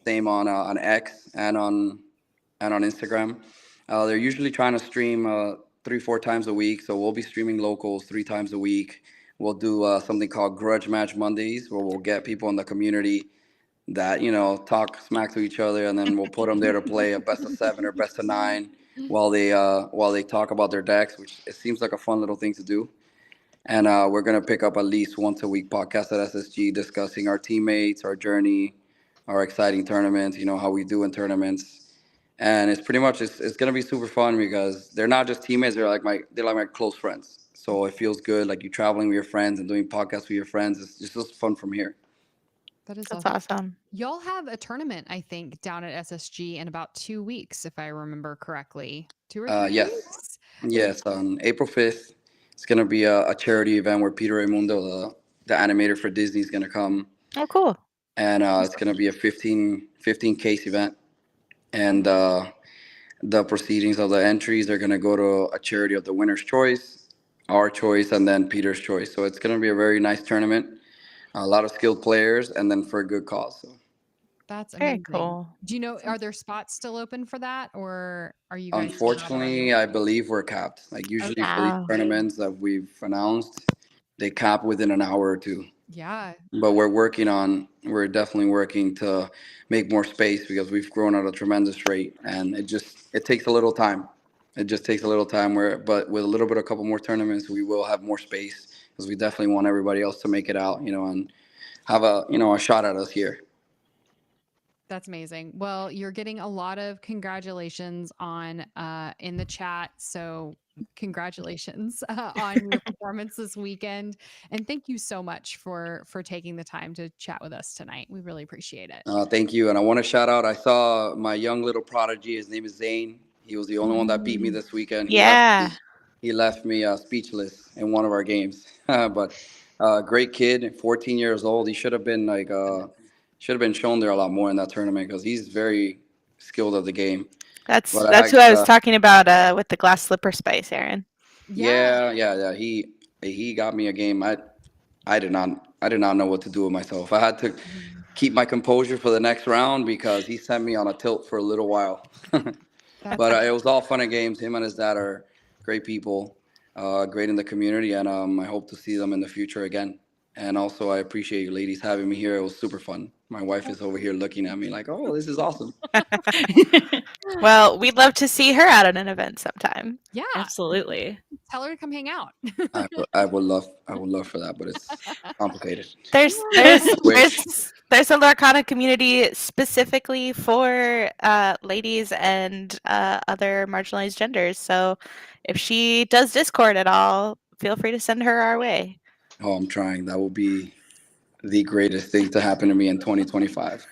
Same on X and on Instagram. They're usually trying to stream 3-4 times a week, so we'll be streaming locals 3 times a week. We'll do something called Grudge Match Mondays, where we'll get people in the community that talk smack to each other, and then we'll put them there to play a best of 7 or best of 9 while they talk about their decks, which it seems like a fun little thing to do. And we're gonna pick up at least once a week podcast at SSG discussing our teammates, our journey, our exciting tournaments. How we do in tournaments, and it's pretty much it's gonna be super fun because they're not just teammates; they're like my close friends. So it feels good, like you traveling with your friends and doing podcasts with your friends. It's just fun from here. That's awesome. Y'all have a tournament, I think, down at SSG in about 2 weeks, if I remember correctly. 2 or 3 Yes. weeks? Yes, on April 5th, it's gonna be a charity event where Peter Raimundo, the animator for Disney, is gonna come Oh, cool. And it's going to be a 15 case event. And the proceedings of the entries are going to go to a charity of the winner's choice, our choice, and then Peter's choice. So it's going to be a very nice tournament. A lot of skilled players, and then for a good cause. So. That's Very amazing. cool. Do you know, are there spots still open for that, or are you guys sold out already? Unfortunately, I believe we're capped. Like usually Okay. for these Wow. tournaments that we've announced, they cap within an hour or two. Yeah. But we're definitely working to make more space because we've grown at a tremendous rate, and it takes a little time. It just takes a little time. But with a couple more tournaments, we will have more space because we definitely want everybody else to make it out, and have a shot at us here. That's amazing. Well, you're getting a lot of congratulations on in the chat. So congratulations on your performance this weekend. And thank you so much for taking the time to chat with us tonight. We really appreciate it. Thank you, and I want to shout out. I saw my young little prodigy. His name is Zane. He was the only one that beat me this weekend. Yeah. He left me speechless in one of our games. But great kid, 14 years old. He should have been shown there a lot more in that tournament because he's very skilled at the game. That's But who I was talking about with the glass slipper spice, Aaron. yeah. He got me a game. I did not know what to do with myself. I had to keep my composure for the next round because he sent me on a tilt for a little while. But it was all fun and games. Him and his dad are great people, great in the community, and I hope to see them in the future again. And also, I appreciate you ladies having me here. It was super fun. My wife is over here looking at me like, "Oh, this is awesome." Well, we'd love to see her out at an event sometime. Yeah. Absolutely. Tell her to come hang out. I would love for that, but it's complicated. There's Wish. there's a Lorcana community specifically for ladies and other marginalized genders. So if she does Discord at all, feel free to send her our way. Oh, I'm trying. That will be the greatest thing to happen to me in 2025.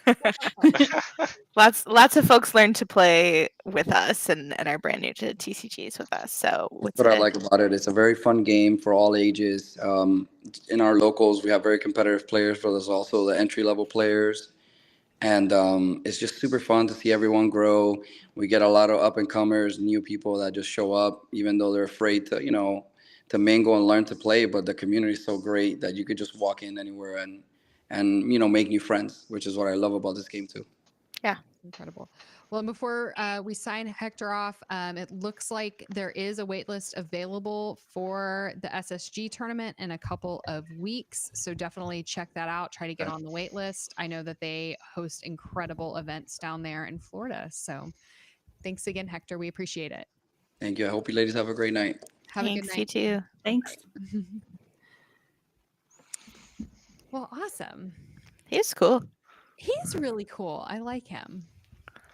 Lots of folks learn to play with us and are brand new to TCGs with us. So That's what I like about it. It's a very fun game for all ages. In our locals, we have very competitive players, but there's also the entry level players. And it's just super fun to see everyone grow. We get a lot of up and comers, new people that just show up, even though they're afraid to mingle and learn to play. But the community is so great that you could just walk in anywhere and make new friends, which is what I love about this game too. Yeah. Incredible. Well, before we sign Hector off, it looks like there is a wait list available for the SSG tournament in a couple of weeks. So definitely check that out. Try to get on the wait list. I know that they host incredible events down there in Florida. So thanks again, Hector. We appreciate it. Thank you. I hope you ladies have a great night. Have a good Thanks, night. you too. Thanks. Well, awesome. He's cool. He's really cool. I like him.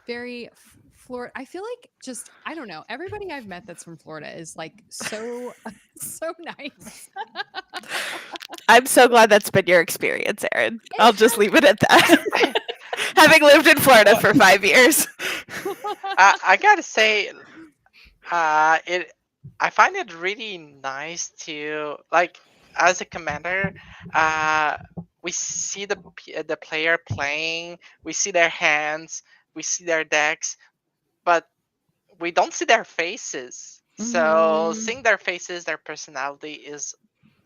Very Florida. I feel like I don't know. Everybody I've met that's from Florida is like so nice. I'm so glad that's been your experience, Aaron. I'll just leave it at that. Having lived in Florida for 5 years. I gotta say, I find it really nice to, like, as a commander, we see the player playing, we see their hands, we see their decks, but we don't see their faces. So seeing their faces, their personality is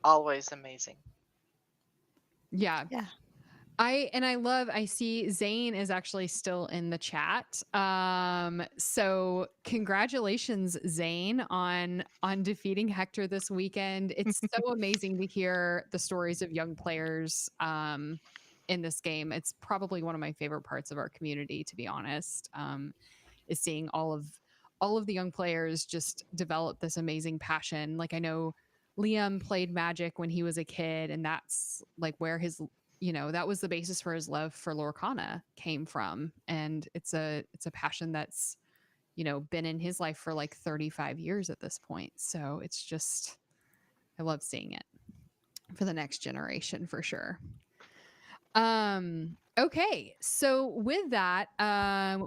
always amazing. Yeah. Yeah. I see Zane is actually still in the chat. So congratulations, Zane, on defeating Hector this weekend. It's so amazing to hear the stories of young players in this game. It's probably one of my favorite parts of our community, to be honest, is seeing all of the young players just develop this amazing passion. Like, I know Liam played Magic when he was a kid, and that's like where his that was the basis for his love for Lorcana came from. And it's a passion that's, been in his life for like 35 years at this point. So it's just, I love seeing it for the next generation for sure. Okay, so with that,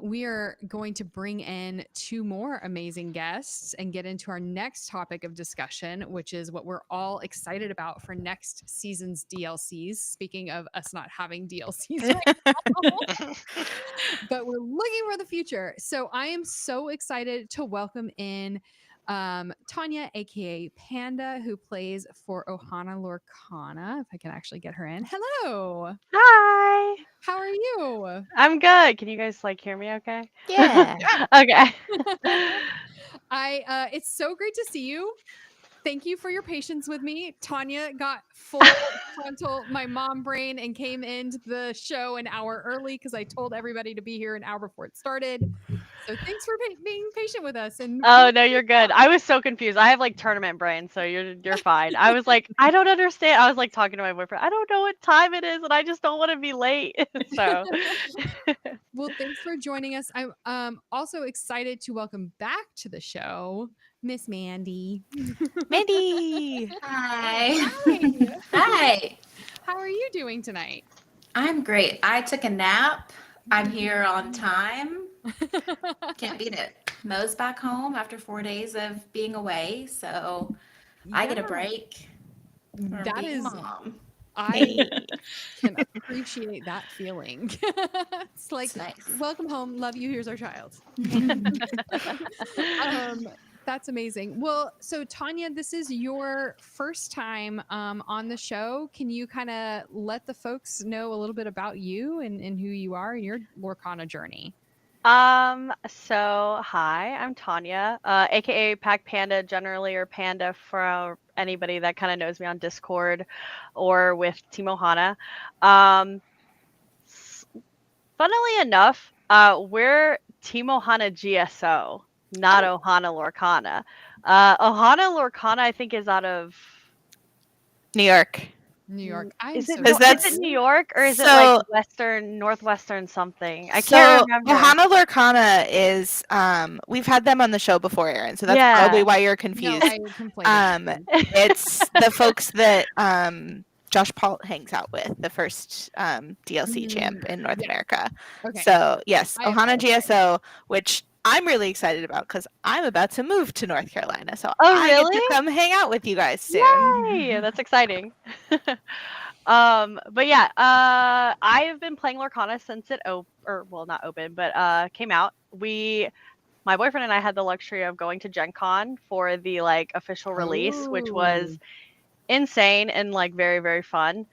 we are going to bring in 2 more amazing guests and get into our next topic of discussion, which is what we're all excited about for next season's DLCs. Speaking of us not having DLCs right now, but we're looking for the future. So I am so excited to welcome in Tanya, aka Panda, who plays for Ohana Lorcana. If I can actually get her in. Hello. Hi. How are you? I'm good. Can you guys like hear me okay? Yeah. Okay. It's so great to see you. Thank you for your patience with me. Tanya got full frontal my mom brain and came into the show an hour early because I told everybody to be here an hour before it started. So thanks for being patient with us. And Oh no, you're good. I was so confused. I have like tournament brain, so you're fine. I was like, I don't understand. I was like talking to my boyfriend. I don't know what time it is, and I just don't want to be late. So well, thanks for joining us. I'm also excited to welcome back to the show Miss Mandy. Mandy. Hi. Hi. Hi. How are you doing tonight? I'm great. I took a nap. I'm here on time. Can't beat it. Mo's back home after 4 days of being away, so I get a Yeah, break from that being is mom. I can appreciate that feeling. It's like, It's nice. welcome home, love you, here's our child. That's amazing. Well, so Tanya, this is your first time on the show. Can you kind of let the folks know a little bit about you and who you are and your Lorcana journey? So hi, I'm Tanya, aka Pack Panda generally, or Panda for anybody that kind of knows me on Discord or with Team Ohana. Funnily enough, we're Team Ohana GSO, not Ohana Lorcana. Ohana Lorcana, I think, is out of. New York. New York. Is it, so no, is that's- it New York or is it so- like Northwestern something? I So can't remember. Ohana Lorcana is we've had them on the show before, Aaron. So that's probably Yeah. why you're No, confused. I conflated. It's the folks that Josh Paul hangs out with, the first DLC champ in North America. Okay. So yes, I Ohana apologize. GSO, which I'm really excited about because I'm about to move to North Carolina. So Oh, I get really? to come hang out with you guys soon. Yay! That's exciting. But yeah, I have been playing Lorcana since it not opened, but came out. My boyfriend and I had the luxury of going to Gen Con for the like official release, which was insane and like very, very fun.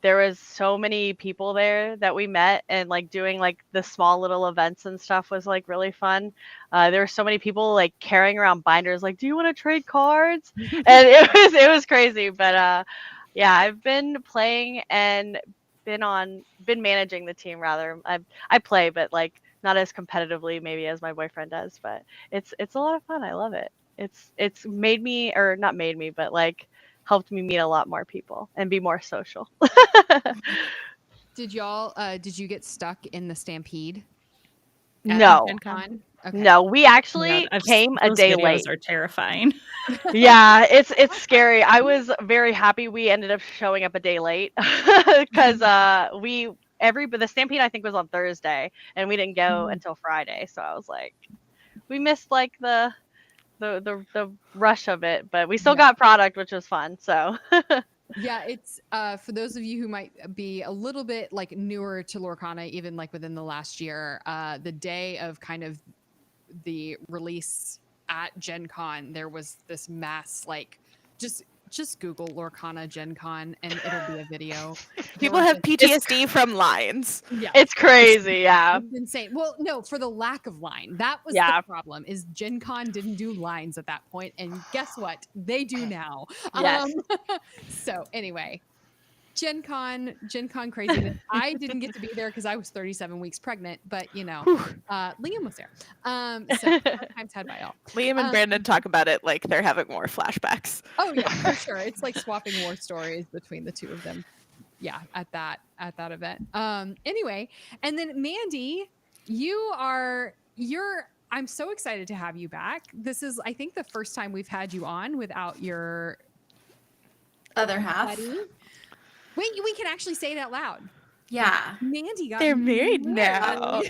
There was so many people there that we met, and like doing like the small little events and stuff was like really fun. There were so many people like carrying around binders like, do you want to trade cards? And it was crazy. But yeah, I've been playing and been managing the team rather. I play, but like not as competitively maybe as my boyfriend does, but it's a lot of fun. I love it. It's made me, or not made me, but like helped me meet a lot more people and be more social. Did you get stuck in the stampede? No. Gen Con? Okay. No, we actually Yeah, came a those day videos late. are terrifying. Yeah, it's scary. I was very happy we ended up showing up a day late because the stampede I think was on Thursday and we didn't go until Friday. So I was like, we missed like the rush of it, but we still got product, which was fun. So Yeah, it's for those of you who might be a little bit like newer to Lorcana, even like within the last year, the day of kind of the release at Gen Con, there was this mass like just Google Lorcana Gen Con and it'll be a video. People There was have PTSD from lines. Yeah, it's crazy. Yeah. it's insane. Well, no, for the lack of line. That was Yeah. the problem. Is Gen Con didn't do lines at that point, and guess what? They do now. Yes. So anyway, Gen Con craziness. I didn't get to be there because I was 37 weeks pregnant, but you know, Liam was there. So hard times had by all. Liam and Brandon talk about it like they're having more flashbacks. Oh yeah, for sure. It's like swapping war stories between the two of them. Yeah, at that event. Anyway, and then Mandy, I'm so excited to have you back. This is, I think, the first time we've had you on without your Other half. buddy. Wait, we can actually say it out loud. Yeah. Mandy got They're married now.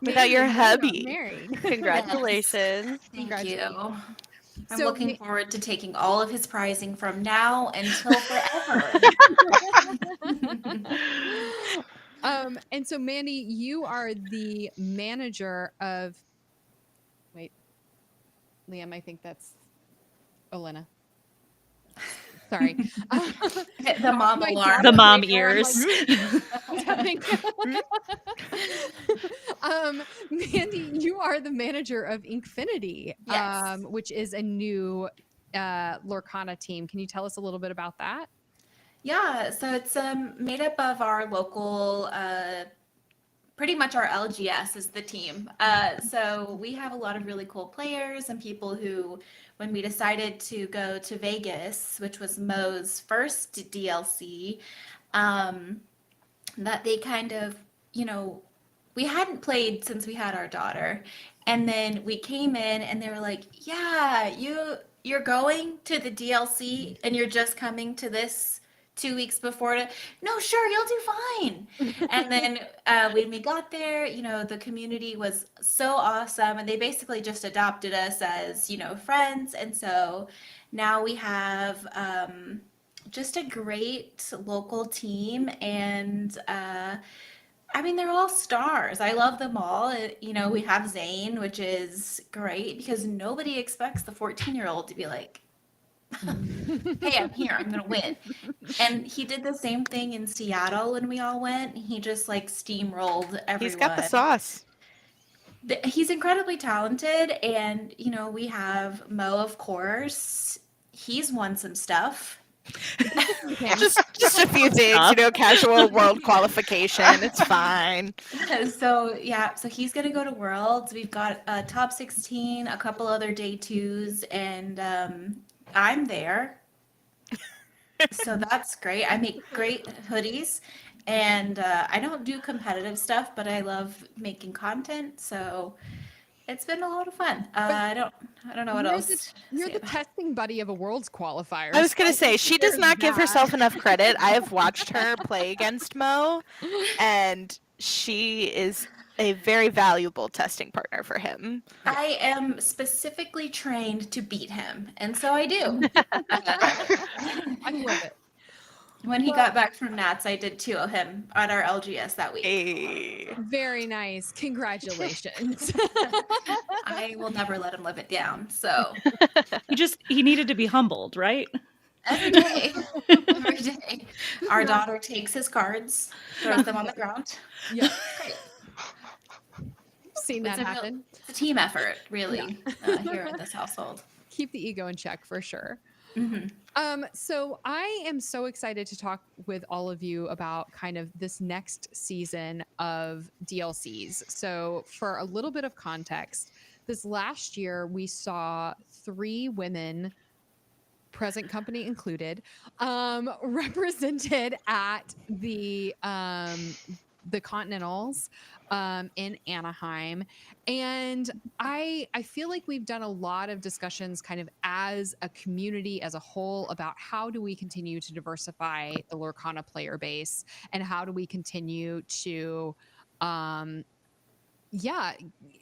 Without your Mandy, you got hubby. married. Congratulations. Thank you. Congratulations. I'm So looking forward to taking all of his prizing from now until forever. And so Mandy, you are the manager of. Wait, Liam, I think that's Elena. Sorry. The mom My alarm. The daughter's mom right there. I'm ears. What's happening? Mandy, you are the manager of Inkfinity, Yes. which is a new Lorcana team. Can you tell us a little bit about that? Yeah, so it's made up of our local, pretty much our LGS is the team. So we have a lot of really cool players and people who, when we decided to go to Vegas, which was Mo's first DLC, that they kind of, we hadn't played since we had our daughter. And then we came in and they were like, yeah, you're going to the DLC and you're just coming to this 2 weeks before to, no, sure, you'll do fine. And then when we got there, the community was so awesome and they basically just adopted us as, friends. And so now we have just a great local team and they're all stars. I love them all. We have Zane, which is great because nobody expects the 14-year-old to be like, hey, I'm here, I'm gonna win. And he did the same thing in Seattle when we all went. He just like steamrolled everyone. He's got the sauce. He's incredibly talented, and we have Mo, of course. He's won some stuff. Just a few things, casual world qualification. It's fine. So he's gonna go to Worlds. We've got a top 16, a couple other day twos, and I'm there. So that's great. I make great hoodies, and I don't do competitive stuff, but I love making content. So it's been a lot of fun. I don't know what else. You're the testing buddy of a Worlds qualifier. I was going to say, she does not give herself enough credit. I have watched her play against Mo, and she is a very valuable testing partner for him. I am specifically trained to beat him, and so I do. I love it. When he got back from Nats, I did 2 of him at our LGS that week. Hey. Very nice. Congratulations. I will never let him live it down. So He needed to be humbled, right? every day, every day, our daughter takes his cards, throws them on the ground. Yeah. Great. Seen that happen. It's a team effort, really, here in this household. Keep the ego in check for sure. Mm-hmm. So I am so excited to talk with all of you about kind of this next season of DLCs. So for a little bit of context, this last year we saw 3 women, present company included, represented at the Continentals in Anaheim. And I feel like we've done a lot of discussions kind of as a community as a whole about how do we continue to diversify the Lorcana player base and how do we continue to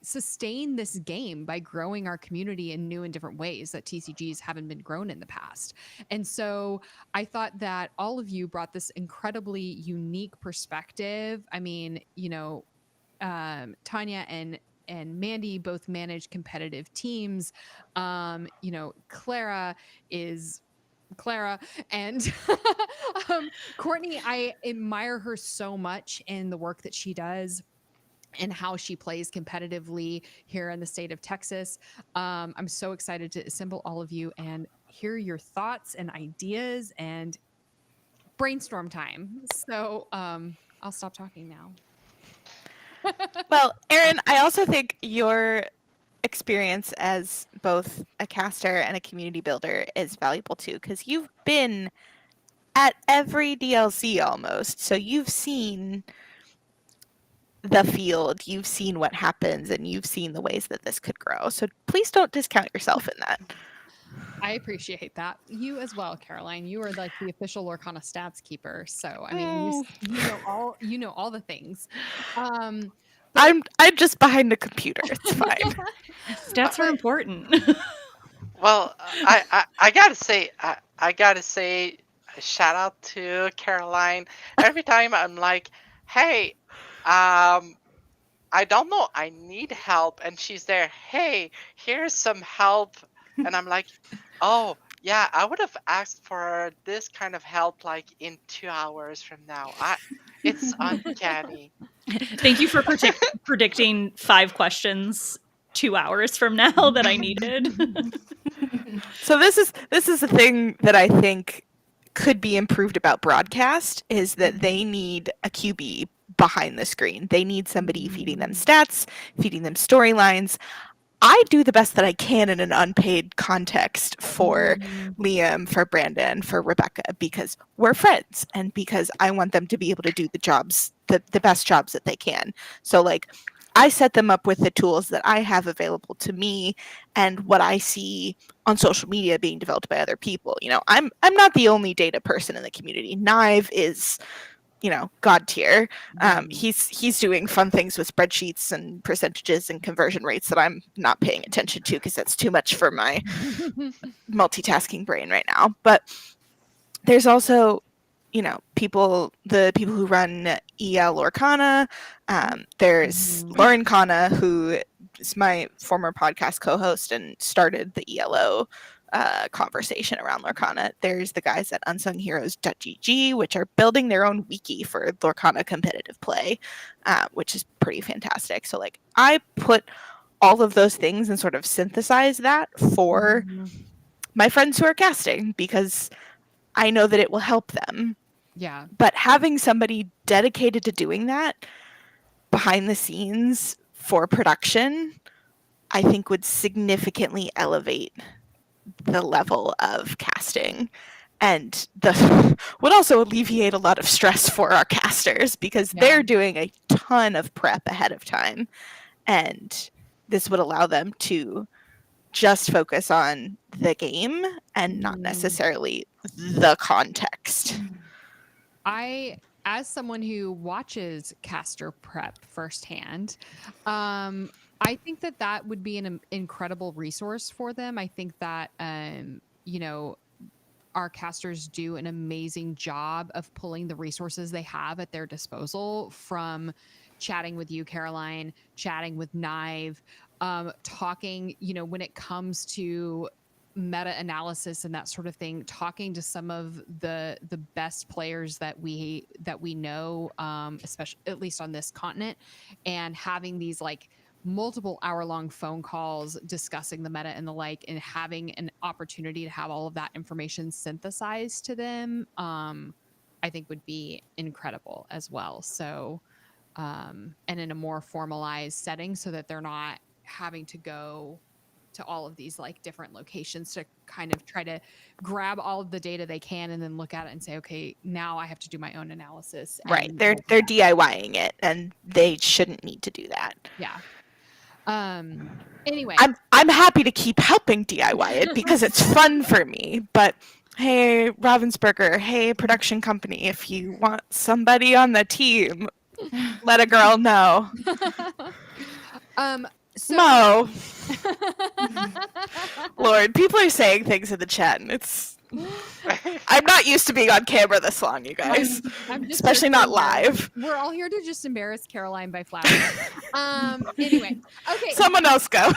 sustain this game by growing our community in new and different ways that TCGs haven't been grown in the past. And so I thought that all of you brought this incredibly unique perspective. I mean, Tanya and Mandy both manage competitive teams. Clara is Clara, and Courtney, I admire her so much in the work that she does and how she plays competitively here in the state of Texas. I'm so excited to assemble all of you and hear your thoughts and ideas and brainstorm time. So I'll stop talking now. Well, Erin, I also think your experience as both a caster and a community builder is valuable too, because you've been at every DLC almost. So you've seen the field, you've seen what happens, and you've seen the ways that this could grow. So please don't discount yourself in that. I appreciate that. You as well, Caroline. You are like the official Lorcana stats keeper. So I mean, you know all the things. But I'm just behind the computer. It's fine. Stats are important. Well, I gotta say, I gotta say, a shout out to Caroline. Every time I'm like, hey, I don't know, I need help, and she's there. Hey, here's some help, and I'm like, oh yeah, I would have asked for this kind of help like in 2 hours from now. It's uncanny. Thank you for predicting 5 questions 2 hours from now that I needed. So this is a thing that I think could be improved about broadcast, is that they need a QB behind the screen. They need somebody feeding them stats, feeding them storylines. I do the best that I can in an unpaid context for Liam, for Brandon, for Rebecca, because we're friends and because I want them to be able to do the jobs, the best jobs that they can. So like, I set them up with the tools that I have available to me and what I see on social media being developed by other people. You know, I'm not the only data person in the community. Knive is, you know, god tier. He's doing fun things with spreadsheets and percentages and conversion rates that I'm not paying attention to because that's too much for my multitasking brain right now. But there's also, you know, the people who run EL Lorcana. There's Lauren Kana, who is my former podcast co-host and started the ELO conversation around Lorcana. There's the guys at unsungheroes.gg, which are building their own wiki for Lorcana competitive play, which is pretty fantastic. So like, I put all of those things and sort of synthesize that for my friends who are casting because I know that it will help them. yeah. But having somebody dedicated to doing that behind the scenes for production, I think would significantly elevate the level of casting and would also alleviate a lot of stress for our casters because they're doing a ton of prep ahead of time, and this would allow them to just focus on the game and not necessarily the context. As someone who watches caster prep firsthand, I think that would be an incredible resource for them. I think that, you know, our casters do an amazing job of pulling the resources they have at their disposal, from chatting with you, Caroline, chatting with Knive, talking, you know, when it comes to meta analysis and that sort of thing, talking to some of the best players that we know, especially at least on this continent, and having these like multiple hour-long phone calls discussing the meta and the like, and having an opportunity to have all of that information synthesized to them, I think would be incredible as well. So, and in a more formalized setting, so that they're not having to go to all of these like different locations to kind of try to grab all of the data they can and then look at it and say, okay, now I have to do my own analysis. Right. They're DIYing it, and they shouldn't need to do that. Yeah. Anyway, I'm happy to keep helping DIY it because it's fun for me. But hey, Ravensburger, hey, production company, if you want somebody on the team, let a girl know. So Mo. Lord, people are saying things in the chat, and it's. I'm not used to being on camera this long, you guys. I'm just especially not live. We're all here to just embarrass Caroline by flashing. Anyway, okay. Someone else go.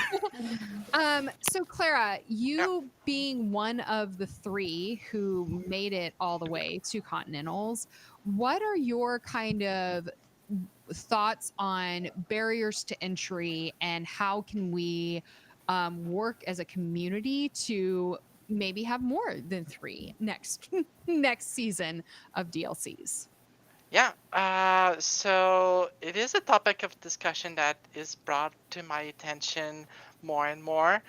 So Clara, you being one of the 3 who made it all the way to Continentals, what are your kind of thoughts on barriers to entry, and how can we work as a community to maybe have more than 3 next season of DLCs? Yeah, so it is a topic of discussion that is brought to my attention more and more,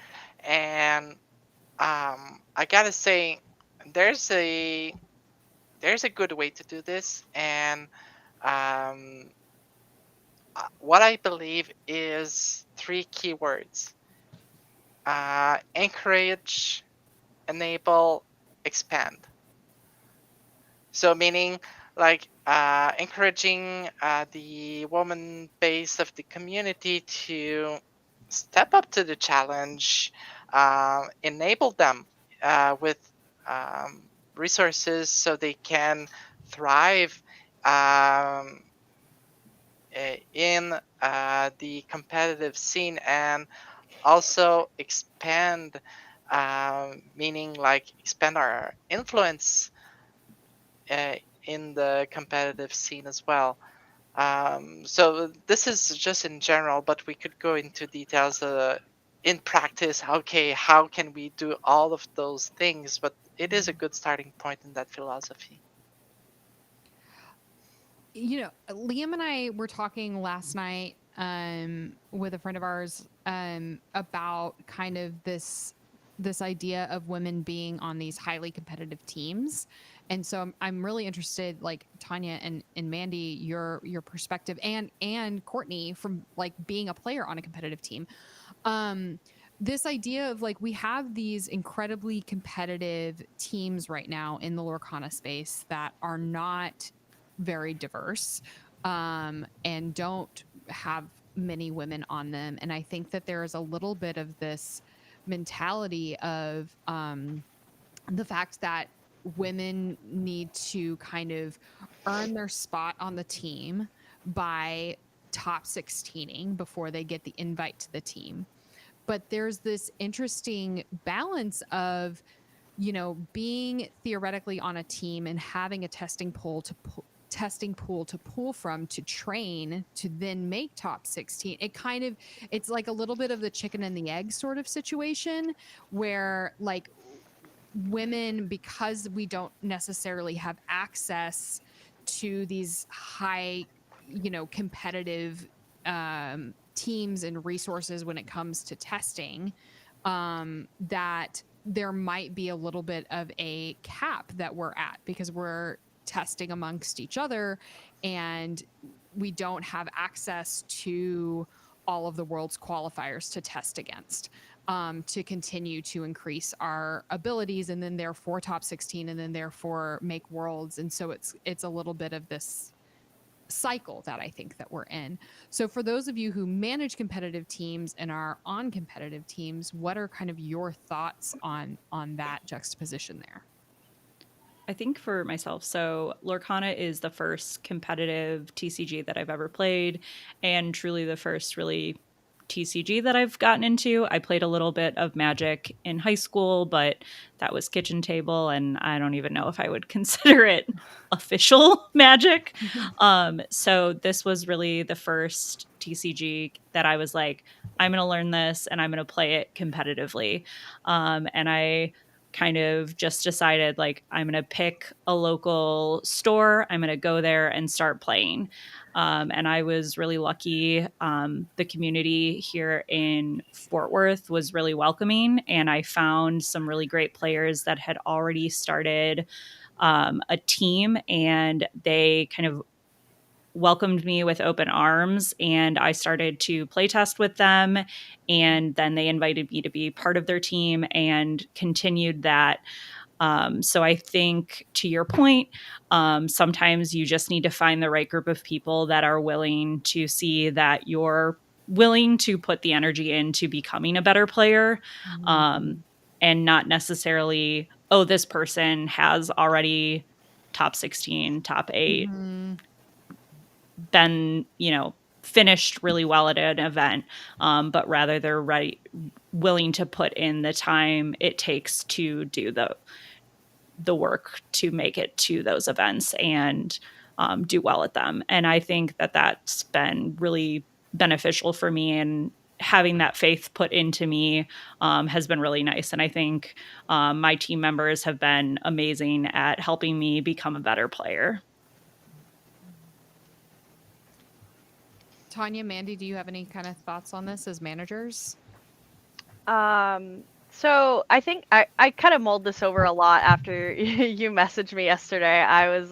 and I gotta say, there's a good way to do this, and what I believe is 3 keywords: encourage, enable, expand. So meaning like encouraging the woman base of the community to step up to the challenge, enable them with resources so they can thrive in the competitive scene, and also expand, meaning like expand our influence in the competitive scene as well. So this is just in general, but we could go into details in practice. Okay, how can we do all of those things? But it is a good starting point in that philosophy. You know, Liam and I were talking last night with a friend of ours about kind of this idea of women being on these highly competitive teams. And so I'm really interested, like Tanya and Mandy, your perspective, and Courtney, from like being a player on a competitive team. This idea of like, we have these incredibly competitive teams right now in the Lorcana space that are not very diverse and don't have many women on them. And I think that there is a little bit of this mentality of the fact that women need to kind of earn their spot on the team by top 16ing before they get the invite to the team. But there's this interesting balance of, you know, being theoretically on a team and having a testing pool to pull from, to train, to then make top 16. It's like a little bit of the chicken and the egg sort of situation, where like women, because we don't necessarily have access to these high, you know, competitive teams and resources when it comes to testing, that there might be a little bit of a cap that we're at, because we're testing amongst each other and we don't have access to all of the world's qualifiers to test against, to continue to increase our abilities, and then therefore top 16, and then therefore make worlds. And so it's a little bit of this cycle that I think that we're in. So for those of you who manage competitive teams and are on competitive teams, what are kind of your thoughts on that juxtaposition there? I think for myself, so Lorcana is the first competitive TCG that I've ever played, and truly the first really TCG that I've gotten into. I played a little bit of Magic in high school, but that was kitchen table, and I don't even know if I would consider it official Magic. So this was really the first TCG that I was like, I'm going to learn this and I'm going to play it competitively. And I kind of just decided, like, I'm going to pick a local store. I'm going to go there and start playing. And I was really lucky. The community here in Fort Worth was really welcoming, and I found some really great players that had already started a team, and they kind of welcomed me with open arms, and I started to play test with them, and then they invited me to be part of their team and continued that. So I think, to your point, sometimes you just need to find the right group of people that are willing to see that you're willing to put the energy into becoming a better player, and not necessarily, oh, this person has already top 16, top 8, been, you know, finished really well at an event, but rather they're willing to put in the time it takes to do the work to make it to those events and do well at them. And I think that that's been really beneficial for me, and having that faith put into me has been really nice. And I think my team members have been amazing at helping me become a better player. Tanya, Mandy, do you have any kind of thoughts on this as managers? So I think I kind of mulled this over a lot after you messaged me yesterday. I was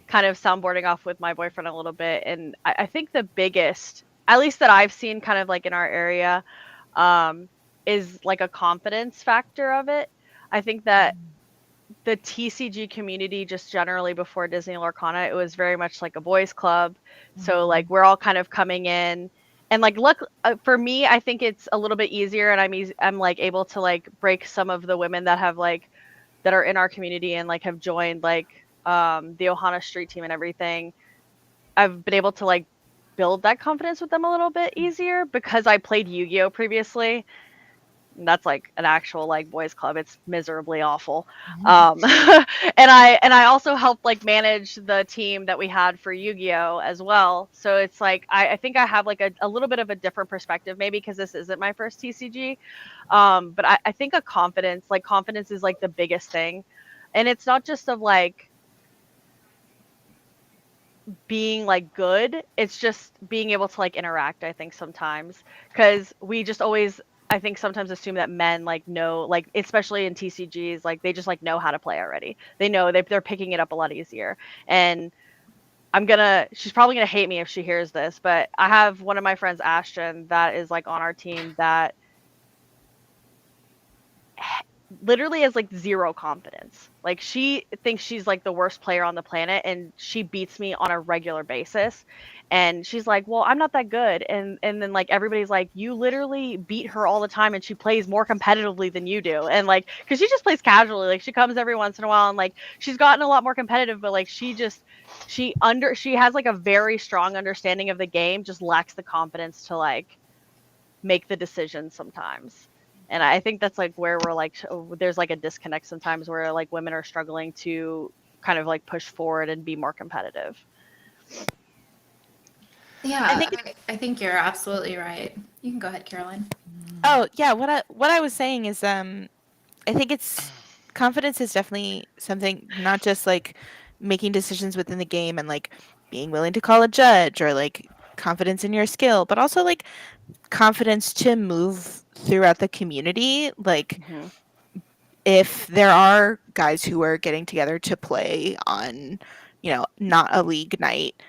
kind of soundboarding off with my boyfriend a little bit, and I think the biggest, at least that I've seen kind of like in our area, is like a confidence factor of it. I think that the TCG community just generally before Disney Lorcana, it was very much like a boys club. So like we're all kind of coming in, and like look for me, I think it's a little bit easier, and I'm like able to like break some of the women that have like that are in our community and like have joined like the Ohana Street team and everything. I've been able to like build that confidence with them a little bit easier because I played Yu-Gi-Oh previously. That's like an actual like boys club. It's miserably awful. And I also helped like manage the team that we had for Yu-Gi-Oh as well. So it's like I think I have like a little bit of a different perspective, maybe because this isn't my first TCG. But I think confidence is like the biggest thing. And it's not just of like being like good, it's just being able to like interact, I think sometimes, because we just always I think sometimes assume that men like know, like especially in TCGs, like they just like know how to play already. They know they're picking it up a lot easier. And she's probably gonna hate me if she hears this, but I have one of my friends, Ashton, that is like on our team that literally has like zero confidence. Like she thinks she's like the worst player on the planet, and she beats me on a regular basis. And she's like, "Well, I'm not that good." And then like everybody's like, "You literally beat her all the time, and she plays more competitively than you do." And like, because she just plays casually, like she comes every once in a while, and like she's gotten a lot more competitive, but like she has like a very strong understanding of the game, just lacks the confidence to like make the decision sometimes. And I think that's like where we're like there's like a disconnect sometimes where like women are struggling to kind of like push forward and be more competitive. Yeah, I think you're absolutely right. You can go ahead, Caroline. Oh yeah, what I was saying is I think it's confidence is definitely something, not just like making decisions within the game and like being willing to call a judge, or like confidence in your skill, but also like confidence to move throughout the community. Like if there are guys who are getting together to play on, not a league night,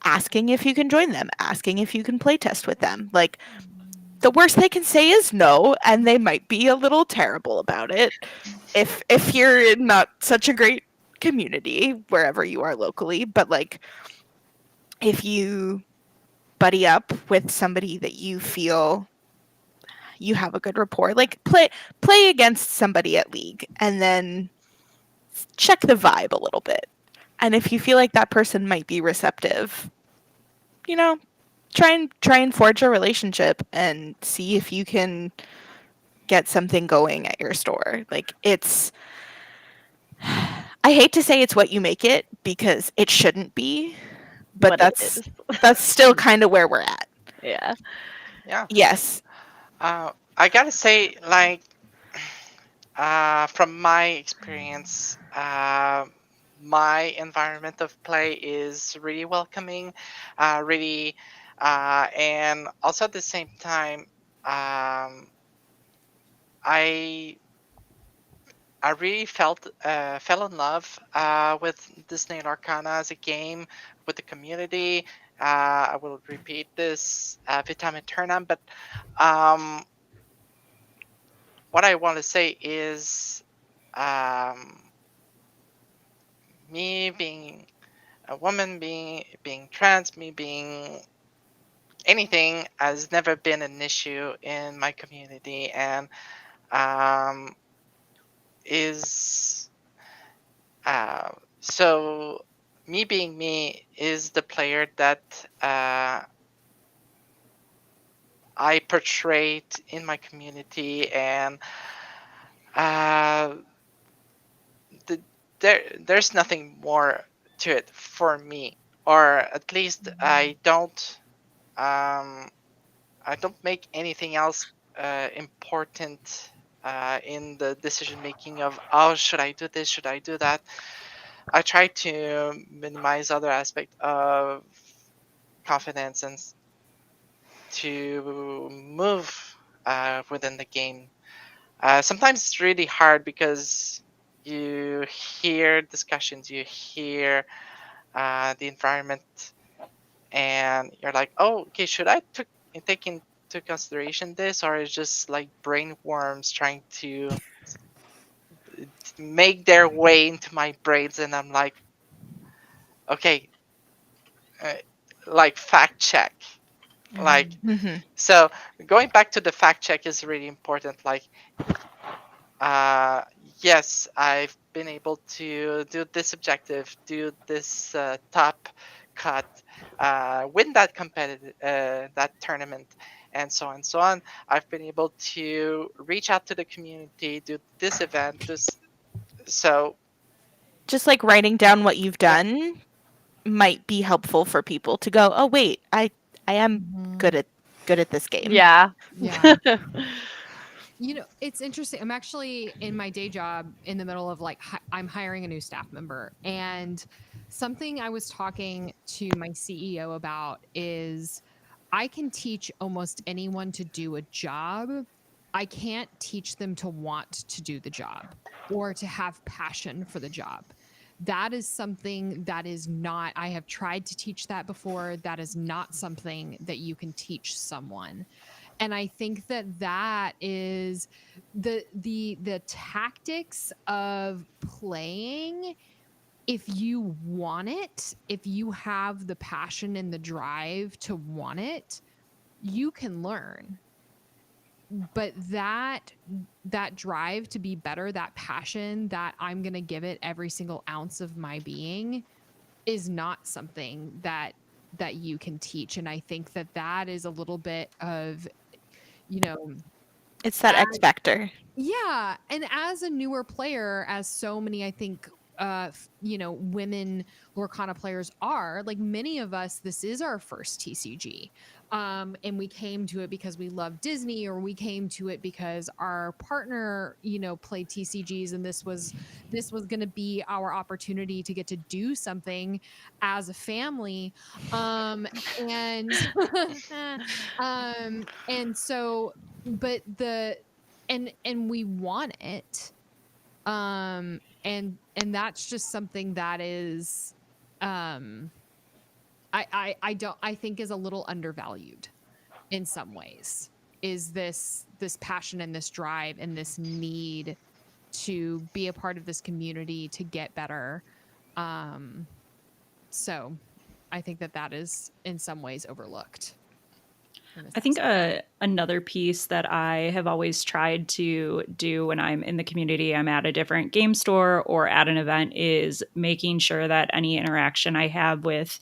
asking if you can join them, asking if you can play test with them. Like the worst they can say is no, and they might be a little terrible about it if you're in not such a great community wherever you are locally. But like if you buddy up with somebody that you feel you have a good rapport, like play against somebody at league and then check the vibe a little bit. And if you feel like that person might be receptive, try and forge a relationship and see if you can get something going at your store. Like I hate to say it's what you make it, because it shouldn't be, but that's still kind of where we're at. Yeah. Yes. I gotta say, like, from my experience, my environment of play is really welcoming, really, and also at the same time, I really fell in love with Disney Lorcana as a game, with the community. I will repeat this every time I turn on, but what I want to say is, me being a woman, being trans, me being anything has never been an issue in my community, and is so me being me is the player that I portrayed in my community, and there's nothing more to it for me, or at least I don't make anything else important in the decision making of, oh, should I do this, should I do that. I try to minimize other aspect of confidence and to move within the game. Sometimes it's really hard because you hear discussions, you hear the environment, and you're like, oh, okay, should I take into consideration this, or is just like brain worms trying to make their way into my brains, and I'm like, okay, like fact check. Like, Mhm. so going back to the fact check is really important. Like, yes, I've been able to do this objective, do this top cut, win that competitive that tournament, and so on and so on. I've been able to reach out to the community, do this event, this. So Just like writing down what you've done might be helpful for people to go, "Oh wait, I am good at this game." Yeah. Yeah. You know, it's interesting. I'm actually in my day job in the middle of like, I'm hiring a new staff member. And something I was talking to my CEO about is I can teach almost anyone to do a job. I can't teach them to want to do the job or to have passion for the job. That is something that is not, I have tried to teach that before. That is not something that you can teach someone. And I think that is the tactics of playing. If you want it, if you have the passion and the drive to want it, you can learn. But that drive to be better, that passion that I'm going to give it every single ounce of my being is not something that you can teach. And I think that is a little bit of, you know, It's that X factor. yeah. And as a newer player, as so many, I think, women Lorcana players are, like many of us, this is our first TCG. And we came to it because we love Disney, or we came to it because our partner, played TCGs, and this was going to be our opportunity to get to do something as a family. And so, but and we want it. And that's just something that is, I think is a little undervalued in some ways, is this passion and this drive and this need to be a part of this community, to get better. So I think that is in some ways overlooked. I think another piece that I have always tried to do when I'm in the community, I'm at a different game store or at an event, is making sure that any interaction I have with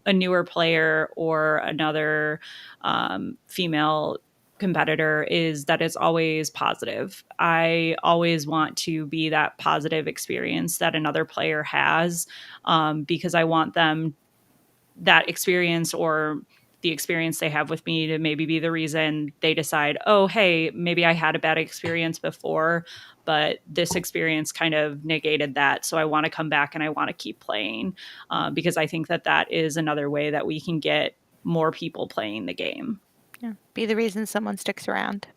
a newer player or another female competitor is that it's always positive. I always want to be that positive experience that another player has, because I want them, that experience or the experience they have with me, to maybe be the reason they decide, oh, hey, maybe I had a bad experience before, but this experience kind of negated that. So I want to come back and I want to keep playing, because I think that is another way that we can get more people playing the game. Yeah. Be the reason someone sticks around.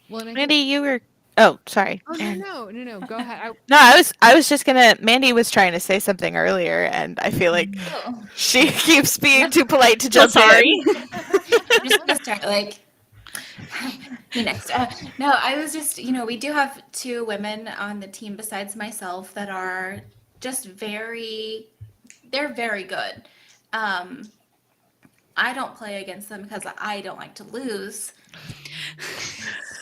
Well, Mandy, you were... Oh, sorry. Oh, no. Go ahead. No, I was just gonna... Mandy was trying to say something earlier, and I feel like she keeps being too polite to jump in. I'm just gonna start you next. No, I was just, we do have 2 women on the team besides myself that are just they're very good. I don't play against them because I don't like to lose.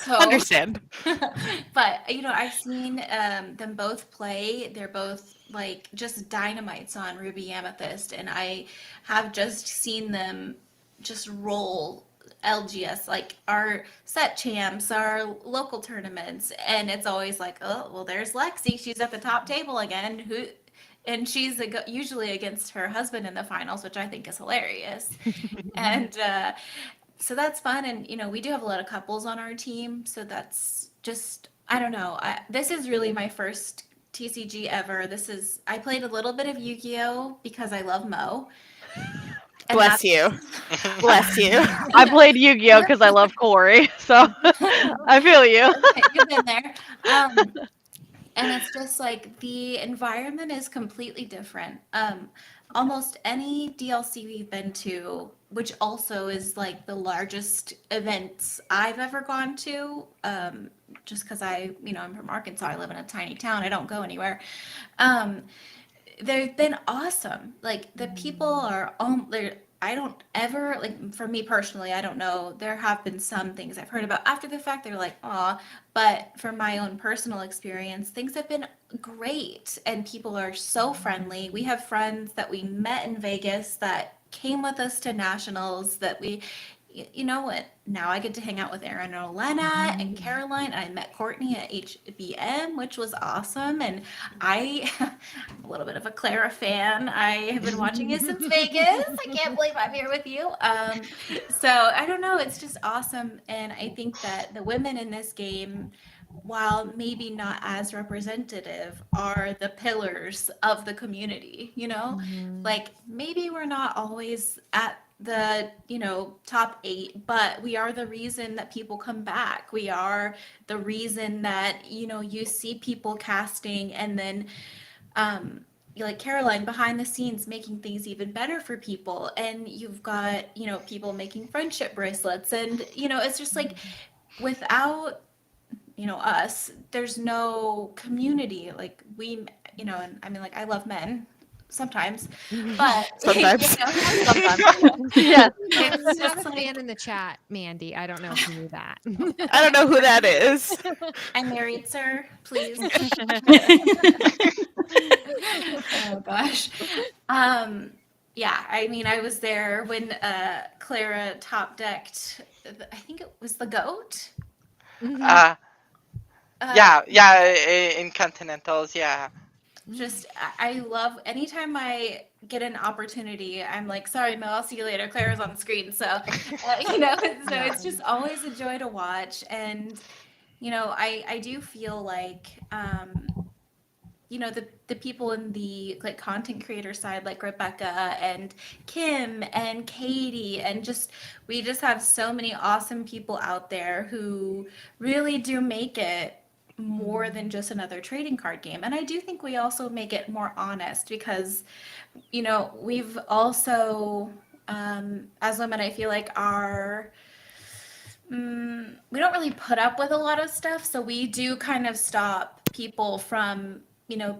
So, Understand. But I've seen them both play. They're both like just dynamites on Ruby Amethyst, and I have just seen them just roll LGS, like our set champs, our local tournaments, and it's always like, oh well, there's Lexi. She's at the top table again. And she's usually against her husband in the finals, which I think is hilarious. And so that's fun. And, we do have a lot of couples on our team. So that's just, I don't know. This is really my first TCG ever. I played a little bit of Yu-Gi-Oh! Because I love Mo. Bless you. Bless you. I played Yu-Gi-Oh! Because I love Corey. So I feel you. You've been there. And it's just like the environment is completely different. almost any DLC we've been to, which also is like the largest events I've ever gone to, just because I'm from Arkansas, I live in a tiny town, I don't go anywhere. Um, they've been awesome. Like the people are they're I don't ever like for me personally, I don't know. There have been some things I've heard about after the fact they're like, "Aw," but from my own personal experience, things have been great and people are so friendly. We have friends that we met in Vegas that came with us to nationals that you know what? Now I get to hang out with Aaron and Elena and Caroline. And I met Courtney at HBM, which was awesome. And I'm a little bit of a Clara fan. I have been watching you since Vegas. I can't believe I'm here with you. So I don't know. It's just awesome. And I think that the women in this game, while maybe not as representative, are the pillars of the community, Like maybe we're not always at the top 8, but we are the reason that people come back. We are the reason that you see people casting and then like Caroline behind the scenes making things even better for people, and you've got people making friendship bracelets, and it's just like without us, there's no community. Like we and I mean, like, I love men sometimes, but Sometimes. Sometimes. Yeah. It's We have just a like, fan in the chat, Mandy. I don't know if you knew that. I don't know who that is. I'm married, sir. Please. Oh gosh. Yeah, I mean, I was there when Clara top decked. I think it was the goat. Yeah, in Continentals, yeah. Just I love anytime I get an opportunity. I'm like, sorry, Mel, I'll see you later. Clara's on the screen, so so it's just always a joy to watch, and I do feel like the people in the like content creator side, like Rebecca and Kim and Katie, and we just have so many awesome people out there who really do make it more than just another trading card game. And I do think we also make it more honest because we've also as women, I feel like we don't really put up with a lot of stuff, so we do kind of stop people from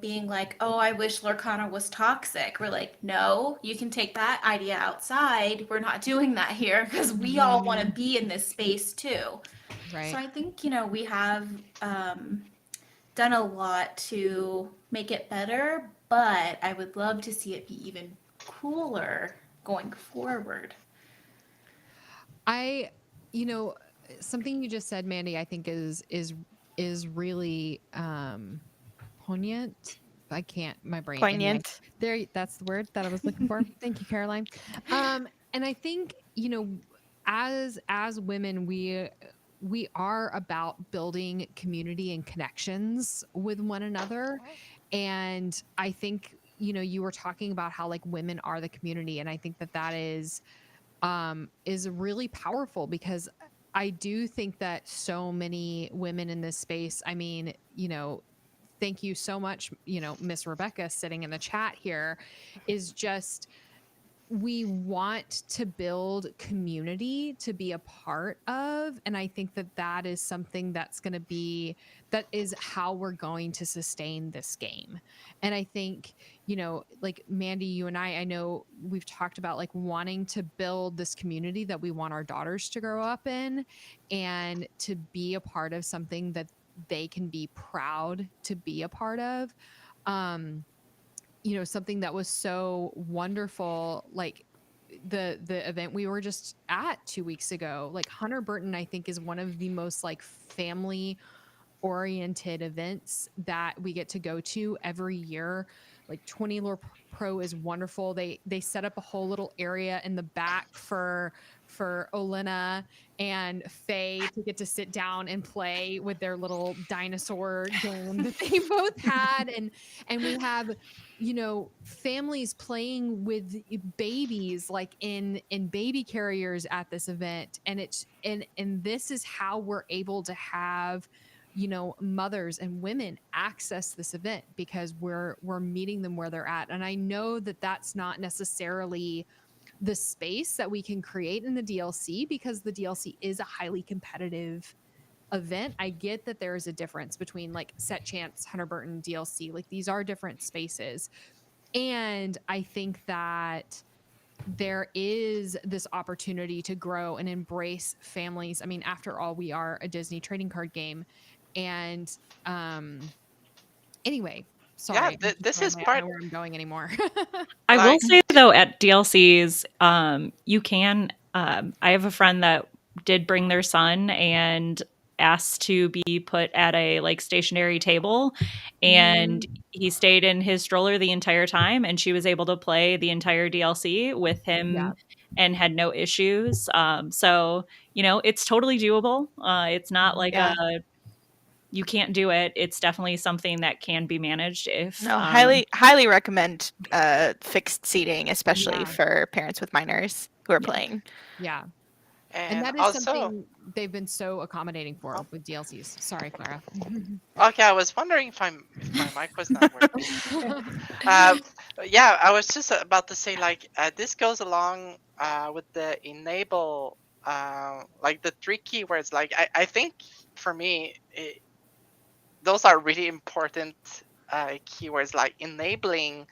being like, oh, I wish Lorcana was toxic. We're like, no, you can take that idea outside. We're not doing that here because we all want to be in this space too. Right. So I think we have done a lot to make it better, but I would love to see it be even cooler going forward. Something you just said, Mandy, I think is really poignant. My brain. Poignant. Anyway, that's the word that I was looking for. Thank you, Caroline. And I think, as women, we are about building community and connections with one another. And I think, you were talking about how like women are the community. And I think that is really powerful because I do think that so many women in this space, I mean, thank you so much, Miss Rebecca sitting in the chat here, is just, we want to build community to be a part of. And I think that is something that is how we're going to sustain this game. And I think, like Mandy, you and I know we've talked about like wanting to build this community that we want our daughters to grow up in and to be a part of something that they can be proud to be a part of. Something that was so wonderful, like the event we were just at 2 weeks ago, like Hunter Burton, I think is one of the most like family oriented events that we get to go to every year. Like 20 Lore Pro is wonderful. They set up a whole little area in the back for Olena and Faye to get to sit down and play with their little dinosaur game that they both had, and we have families playing with babies like in baby carriers at this event, and this is how we're able to have mothers and women access this event because we're meeting them where they're at. And I know that that's not necessarily the space that we can create in the DLC, because the DLC is a highly competitive event. I get that there is a difference between like Set Chance, Hunter Burton, DLC. Like, these are different spaces. And I think that there is this opportunity to grow and embrace families. I mean, after all, we are a Disney trading card game. And anyway, sorry. This is I part. don't know where I'm going anymore. I will Like- say though, at DLCs, you can. I have a friend that did bring their son and asked to be put at a like stationary table, and he stayed in his stroller the entire time, and she was able to play the entire DLC with him. Yeah. And had no issues. So it's totally doable. It's not like Yeah. you can't do it. It's definitely something that can be managed if No, highly recommend fixed seating, especially Yeah. for parents with minors who are playing. Yeah. And And that is also, something they've been so accommodating for with DLCs. Sorry, Clara. okay, I was wondering if my mic was not working. Yeah, I was just about to say, like, this goes along with the enable, like the 3 keywords. Like, I think for me, those are really important keywords, like enabling,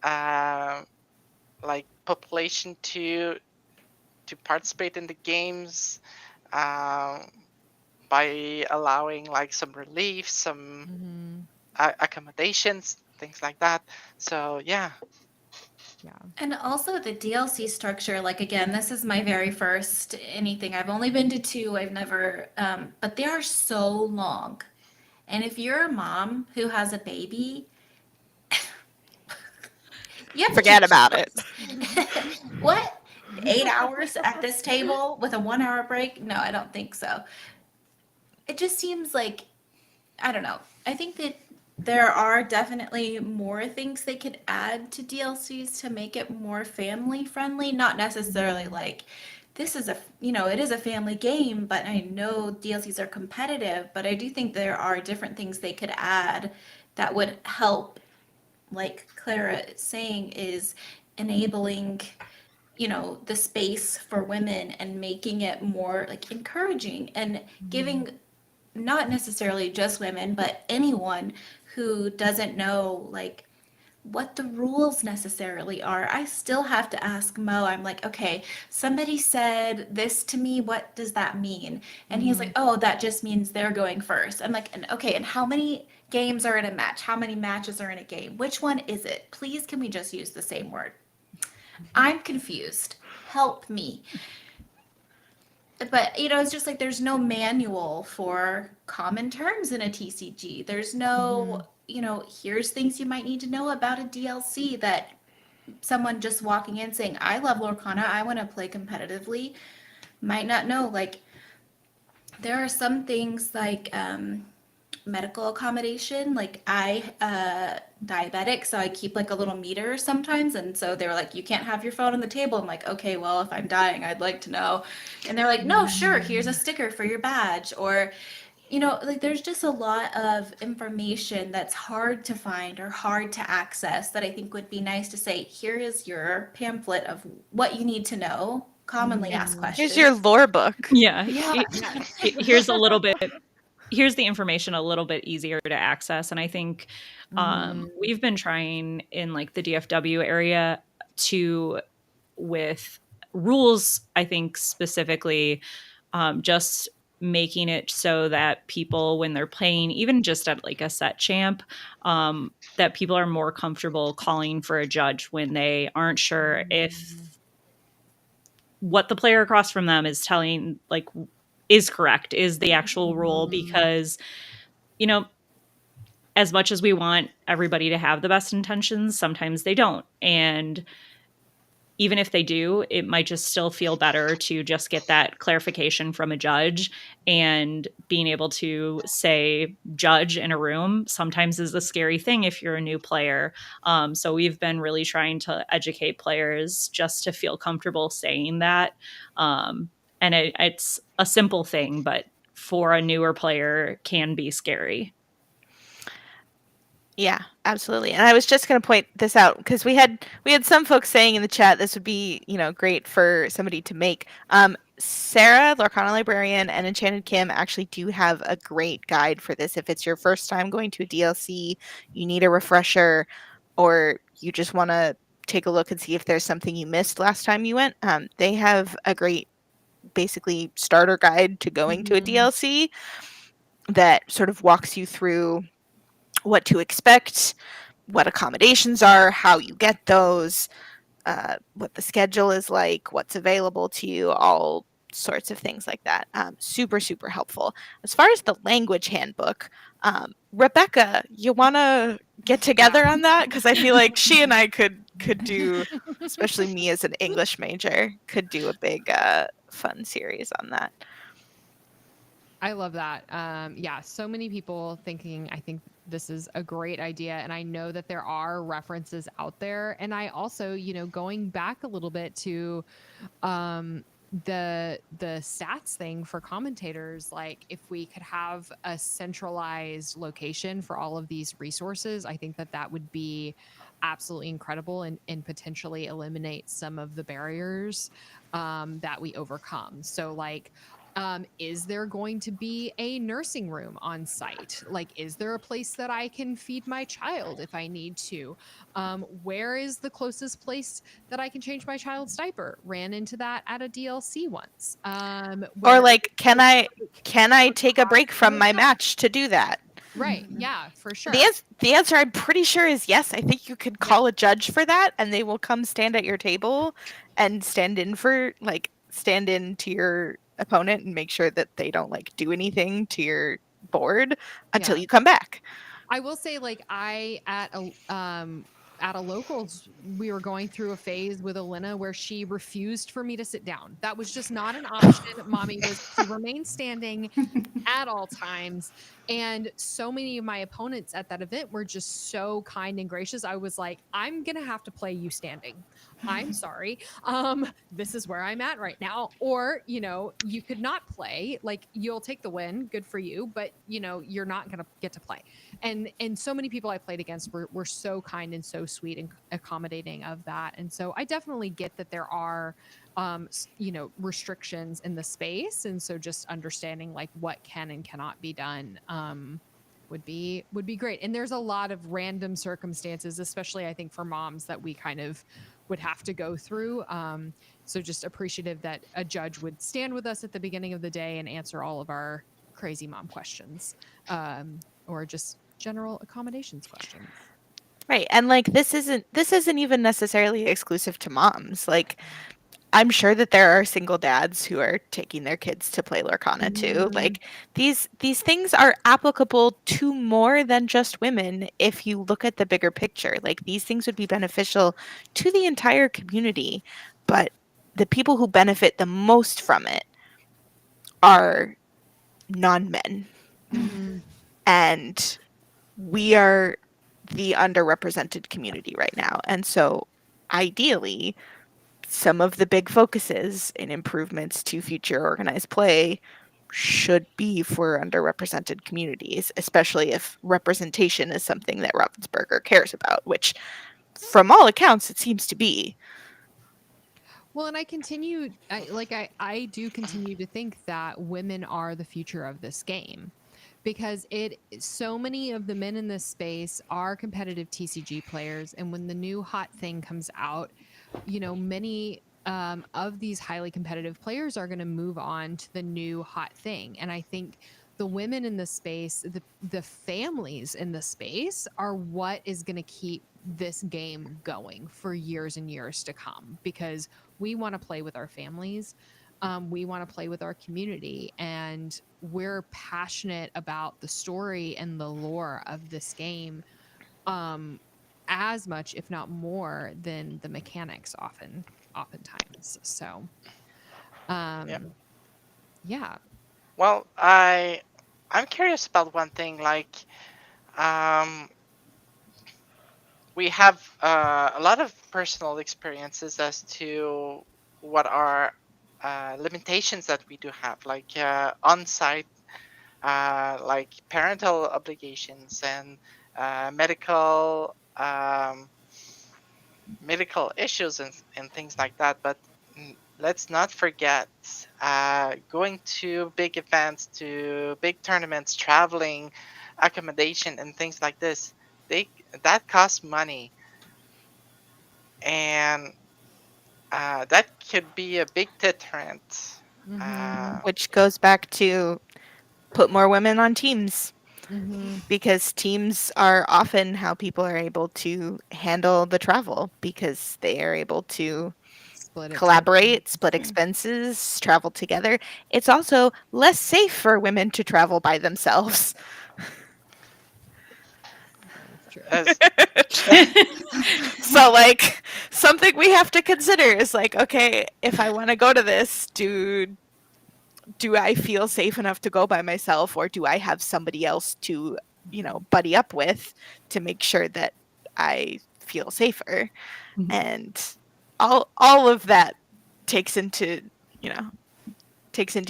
like population to participate in the games, by allowing like some relief, some accommodations, things like that. So yeah. And also the DLC structure, like again, this is my very first anything. I've only been to 2. I've never, but they are so long. And if you're a mom who has a baby, you have to Forget keep- about it. What? 8 hours at this table with a 1 hour break? No, I don't think so. It just seems like, I don't know. I think that there are definitely more things they could add to DLCs to make it more family friendly. Not necessarily like this is it is a family game, but I know DLCs are competitive, but I do think there are different things they could add that would help, like Clara is saying, is enabling the space for women and making it more like encouraging and giving not necessarily just women, but anyone who doesn't know like what the rules necessarily are. I still have to ask Mo. I'm like, okay, somebody said this to me. What does that mean? And he's like, oh, that just means they're going first. I'm like, okay, and how many games are in a match? How many matches are in a game? Which one is it? Please, can we just use the same word? I'm confused. Help me. But it's just like there's no manual for common terms in a TCG. There's no, here's things you might need to know about a DLC that someone just walking in saying, I love Lorcana, I want to play competitively, might not know. Like, there are some things like medical accommodation. Like, I diabetic, so I keep like a little meter sometimes, and so they were like, you can't have your phone on the table. I'm like, okay, well, if I'm dying, I'd like to know. And they're like, no, sure, here's a sticker for your badge. Or like there's just a lot of information that's hard to find or hard to access that I think would be nice to say, here is your pamphlet of what you need to know, commonly asked questions. Here's your lore book. Yeah. Here's a little bit. Here's the information a little bit easier to access. And I think we've been trying in like the DFW area with rules, I think specifically, just making it so that people, when they're playing, even just at like a set champ, that people are more comfortable calling for a judge when they aren't sure if what the player across from them is telling, like, is correct, is the actual rule, because as much as we want everybody to have the best intentions, sometimes they don't. And even if they do, it might just still feel better to just get that clarification from a judge. And being able to say judge in a room sometimes is a scary thing if you're a new player. So we've been really trying to educate players just to feel comfortable saying that. And it's a simple thing, but for a newer player can be scary. Yeah, absolutely. And I was just going to point this out because we had some folks saying in the chat this would be, great for somebody to make. Sarah, Lorcana Librarian, and Enchanted Kim actually do have a great guide for this. If it's your first time going to a DLC, you need a refresher, or you just want to take a look and see if there's something you missed last time you went. They have a great, basically, starter guide to going to a DLC that sort of walks you through what to expect, what accommodations are, how you get those, what the schedule is like, what's available to you, all sorts of things like that. Super, super helpful. As far as the language handbook, Rebecca, you want to get together on that? Because I feel like she and I could do, especially me as an English major, could do a big fun series on that. I love that. Yeah, so many people thinking, I think this is a great idea. And I know that there are references out there. And I also, going back a little bit to the stats thing for commentators, like if we could have a centralized location for all of these resources, I think that would be absolutely incredible and potentially eliminate some of the barriers that we overcome. So like, is there going to be a nursing room on site? Like, is there a place that I can feed my child if I need to? Where is the closest place that I can change my child's diaper? Ran into that at a DLC once. Or like, can I take a break from my match to do that? Right. Yeah, for sure. The answer I'm pretty sure is yes. I think you could call a judge for that, and they will come stand at your table and stand in to your opponent and make sure that they don't do anything to your board until you come back. I will say, like, at a locals, we were going through a phase with Elena where she refused for me to sit down. That was just not an option. Mommy was to remain standing at all times. And so many of my opponents at that event were just so kind and gracious. I was like, I'm going to have to play you standing. I'm sorry. This is where I'm at right now. Or, you could not play. Like, you'll take the win. Good for you. But, you're not going to get to play. And so many people I played against were so kind and so sweet and accommodating of that. And so I definitely get that there are restrictions in the space. And so just understanding like what can and cannot be done would be great. And there's a lot of random circumstances, especially I think for moms, that we kind of would have to go through. So just appreciative that a judge would stand with us at the beginning of the day and answer all of our crazy mom questions, or just general accommodations questions. Right. And like, this isn't even necessarily exclusive to moms. Like, I'm sure that there are single dads who are taking their kids to play Lorcana too. Like, these things are applicable to more than just women if you look at the bigger picture. Like, these things would be beneficial to the entire community, but the people who benefit the most from it are non-men. And we are the underrepresented community right now. And so ideally, some of the big focuses and improvements to future organized play should be for underrepresented communities, especially if representation is something that Ravensburger cares about, which from all accounts, it seems to be. Well, and I do continue to think that women are the future of this game, because so many of the men in this space are competitive TCG players. And when the new hot thing comes out, many of these highly competitive players are going to move on to the new hot thing. And I think the women in the space, the families in the space, are what is going to keep this game going for years and years to come, because we want to play with our families. We want to play with our community, and we're passionate about the story and the lore of this game as much, if not more, than the mechanics oftentimes. So, yeah. Well, I'm curious about one thing. Like, we have a lot of personal experiences as to what are limitations that we do have, like on-site like parental obligations and medical medical issues and things like that. But let's not forget going to big events, to big tournaments, traveling, accommodation, and things like this. They that costs money, and that could be a big deterrent. Which goes back to put more women on teams, Mhm. because teams are often how people are able to handle the travel, because they are able to Split collaborate, expenses. split expenses, travel together. It's also less safe for women to travel by themselves. That's true. As So like something we have to consider is like, okay, if I want to go to this, do I feel safe enough to go by myself, or do I have somebody else to, buddy up with to make sure that I feel safer? Mhm. And all of that takes into,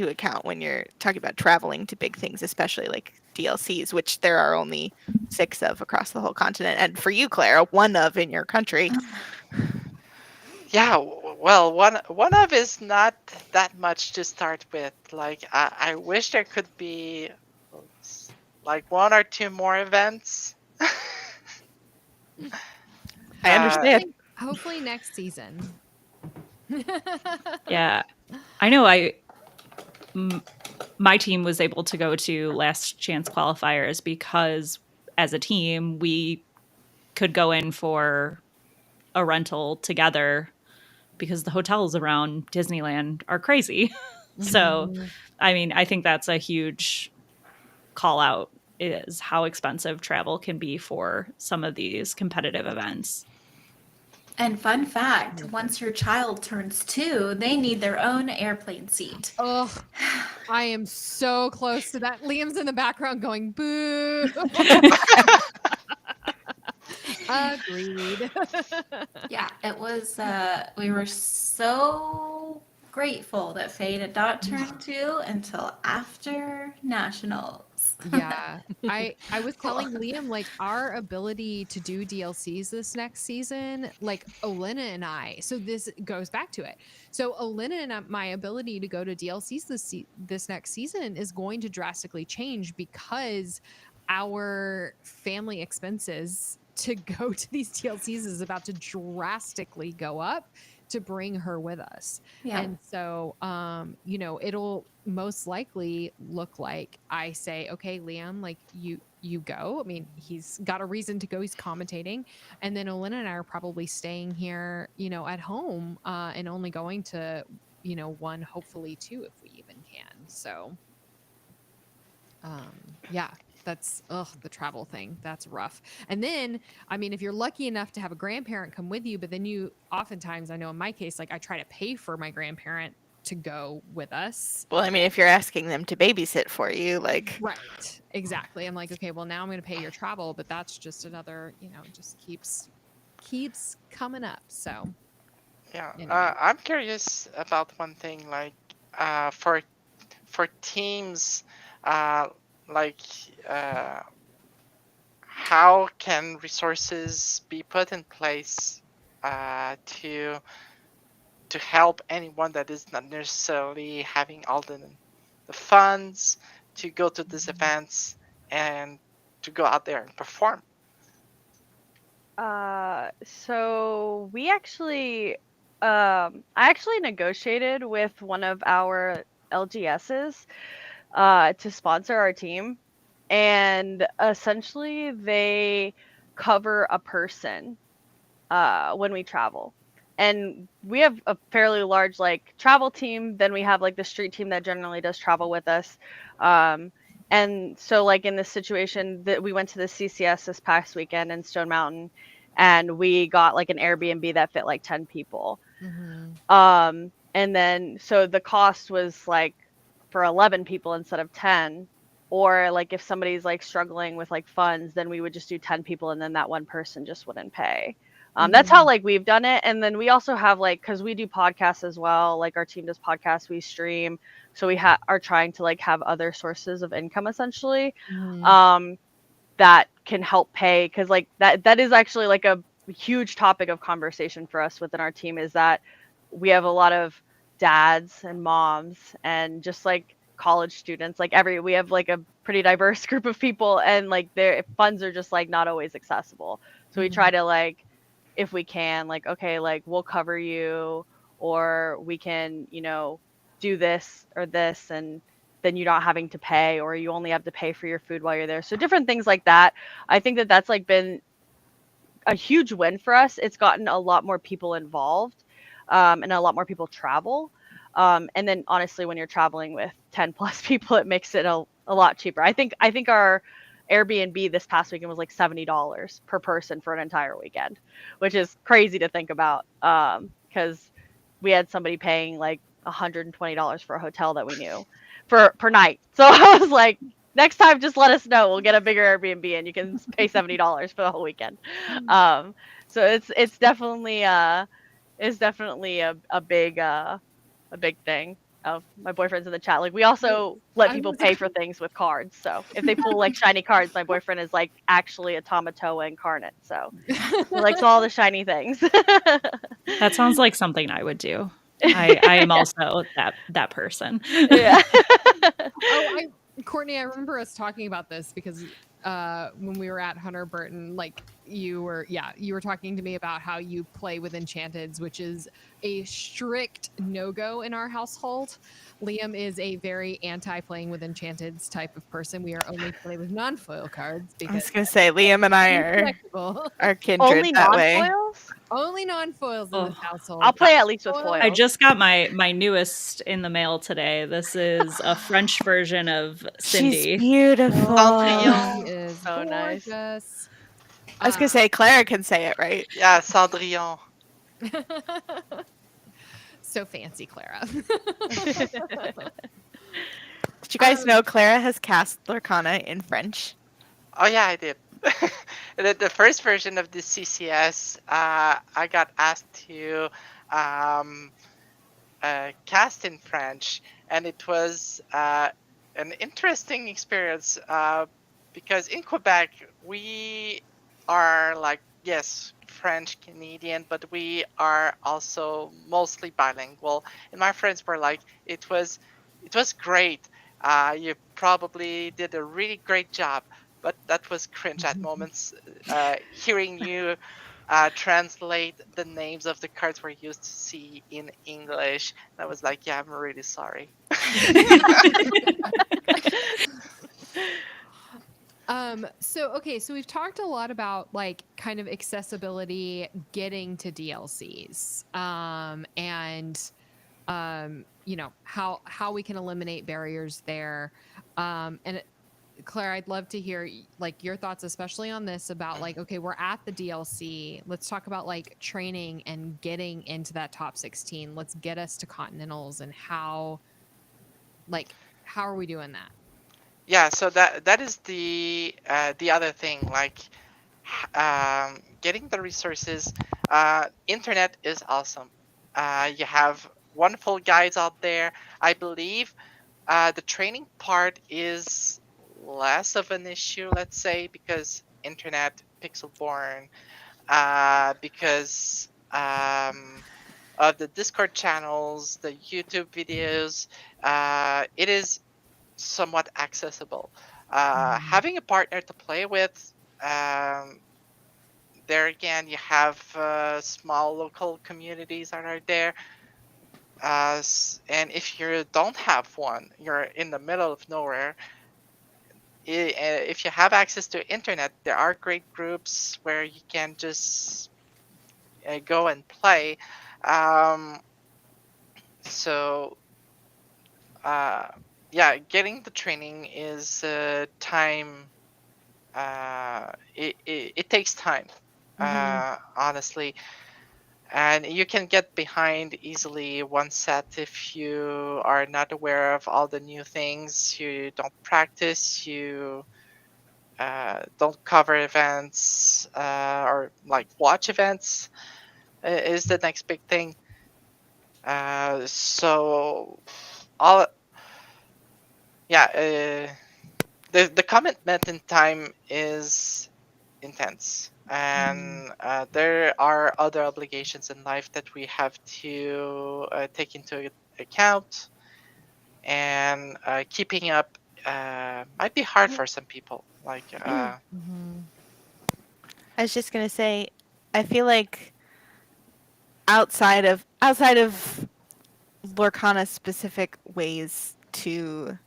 account when you're talking about traveling to big things, especially like DLCs, which there are only 6 of across the whole continent. And for you, Clara, 1 of in your country. yeah, well, one of is not that much to start with. Like I wish there could be like 1 or 2 more events. I understand. Hopefully next season. Yeah, I know. My team was able to go to last chance qualifiers because as a team we could go in for a rental together because the hotels around Disneyland are crazy. So, Mhm. I mean, I think that's a huge call out, is how expensive travel can be for some of these competitive events. And fun fact, once your child turns 2, they need their own airplane seat. Oh, I am so close to that. Liam's in the background going, boo. Agreed. Yeah, it was, we were so grateful that Faye did not turn 2 until after nationals. Yeah. I was Cool. telling Liam, like, our ability to do DLCs this next season, like Olena and I. So this goes back to it. So Olena and my ability to go to DLCs this next season is going to drastically change because our family expenses to go to these DLCs is about to drastically go up to bring her with us. Yeah. And so, it'll most likely look like I say, okay, Liam, like you go. I mean, he's got a reason to go. He's commentating. And then Olena and I are probably staying here, at home, and only going to, 1, hopefully 2, if we even can. So, yeah, that's the travel thing. That's rough. And then, I mean, if you're lucky enough to have a grandparent come with you, but then you oftentimes, I know in my case, like I try to pay for my grandparent to go with us. Well, I mean, if you're asking them to babysit for you, like, Right. Exactly. I'm like, okay, well now I'm going to pay your travel, but that's just another, just keeps coming up. So, Yeah, anyway. I'm curious about one thing, like for teams, uh, like how can resources be put in place to help anyone that is not necessarily having all the funds to go to these events and to go out there and perform? So we actually, I actually negotiated with one of our LGSs to sponsor our team, and essentially they cover a person when we travel. And we have a fairly large like travel team. Then we have like the street team that generally does travel with us. And so like in this situation that we went to the CCS this past weekend in Stone Mountain, and we got like an Airbnb that fit like 10 people. And then so the cost was like for 11 people instead of 10. Or like if somebody's like struggling with like funds, then we would just do 10 people and then that one person just wouldn't pay. That's how like we've done it. And then we also have like, because we do podcasts as well, like our team does podcasts, we stream, so we are trying to like have other sources of income essentially, that can help pay, because like that is actually like a huge topic of conversation for us within our team, is that we have a lot of dads and moms and just like college students, like we have like a pretty diverse group of people, and like their funds are just like not always accessible. So we try to like, if we can, like, okay, like we'll cover you, or we can, do this or this, and then you're not having to pay, or you only have to pay for your food while you're there. So different things like that. I think that that's like been a huge win for us. It's gotten a lot more people involved, and a lot more people travel. And then honestly, when you're traveling with 10 plus people, it makes it a lot cheaper. I think our Airbnb this past weekend was like $70 per person for an entire weekend, which is crazy to think about, because we had somebody paying like $120 for a hotel that we knew per night. So I was like, next time, just let us know. We'll get a bigger Airbnb and you can pay $70 for the whole weekend. So it's definitely a big thing. My boyfriend's in the chat. Like, we also let people pay for things with cards. So if they pull like shiny cards, my boyfriend is like actually a Tamatoa incarnate. So he likes all the shiny things. That sounds like something I would do. I am also that person. Yeah. Courtney, I remember us talking about this because when we were at Hunter Burton, like you were talking to me about how you play with Enchanteds, which is a strict no-go in our household. Liam is a very anti-playing with Enchanteds type of person. We are only playing with non-foil cards. Because I was going to say, Liam and I are kindred only that way. non-foils? Only non-foils in this household. I'll play at least with foils. I just got my newest in the mail today. This is a French version of Cindy. She's beautiful. Cendrillon. She is So nice. gorgeous. I was going to say, Clara can say it, right? Yeah, Cendrillon. So fancy, Clara. Did you guys know Clara has cast Lorcana in French? Oh yeah, I did. The first version of the CCS, I got asked to cast in French, and it was an interesting experience, because in Quebec we are like, yes, French Canadian, but we are also mostly bilingual. And my friends were like, it was great. You probably did a really great job, but that was cringe at moments, hearing you translate the names of the cards we're used to see in English. And I was like, yeah, I'm really sorry. So we've talked a lot about like kind of accessibility, getting to DLCs, and how we can eliminate barriers there. And Claire, I'd love to hear like your thoughts, especially on this, about like, okay, we're at the DLC. Let's talk about like training and getting into that top 16. Let's get us to Continentals, and how are we doing that? Yeah, so that is the other thing, like getting the resources. Internet is awesome. You have wonderful guides out there. I believe the training part is less of an issue, let's say, because internet, pixel-born, because of the Discord channels, the YouTube videos, it is somewhat accessible. Having a partner to play with, there again, you have small local communities that are there. And if you don't have one, you're in the middle of nowhere. If you have access to internet, there are great groups where you can just go and play. Yeah, getting the training is time. It takes time, honestly. And you can get behind easily one set if you are not aware of all the new things, you don't practice, you don't cover events or like watch events is the next big thing. So all yeah, the commitment in time is intense, and there are other obligations in life that we have to take into account, and keeping up might be hard for some people. Like Mhm. I was just gonna say, I feel like outside of Lorcana specific ways to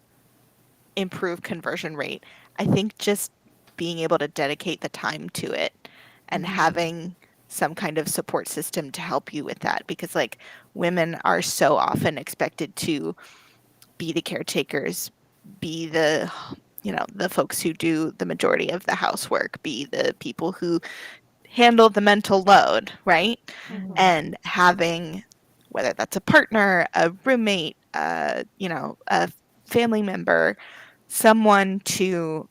improve conversion rate, I think just being able to dedicate the time to it and having some kind of support system to help you with that, because like women are so often expected to be the caretakers, be the the folks who do the majority of the housework, be the people who handle the mental load, right? And having, whether that's a partner, a roommate, a family member, someone to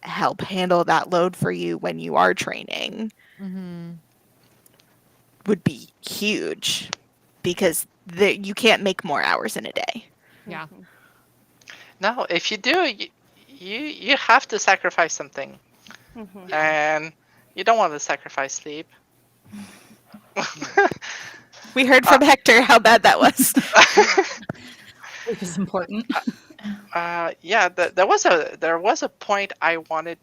help handle that load for you when you are training would be huge, because you can't make more hours in a day. Yeah. no, if you do, you have to sacrifice something, and you don't want to sacrifice sleep. We heard from Hector how bad that was. Which is important. Yeah, there was a point I wanted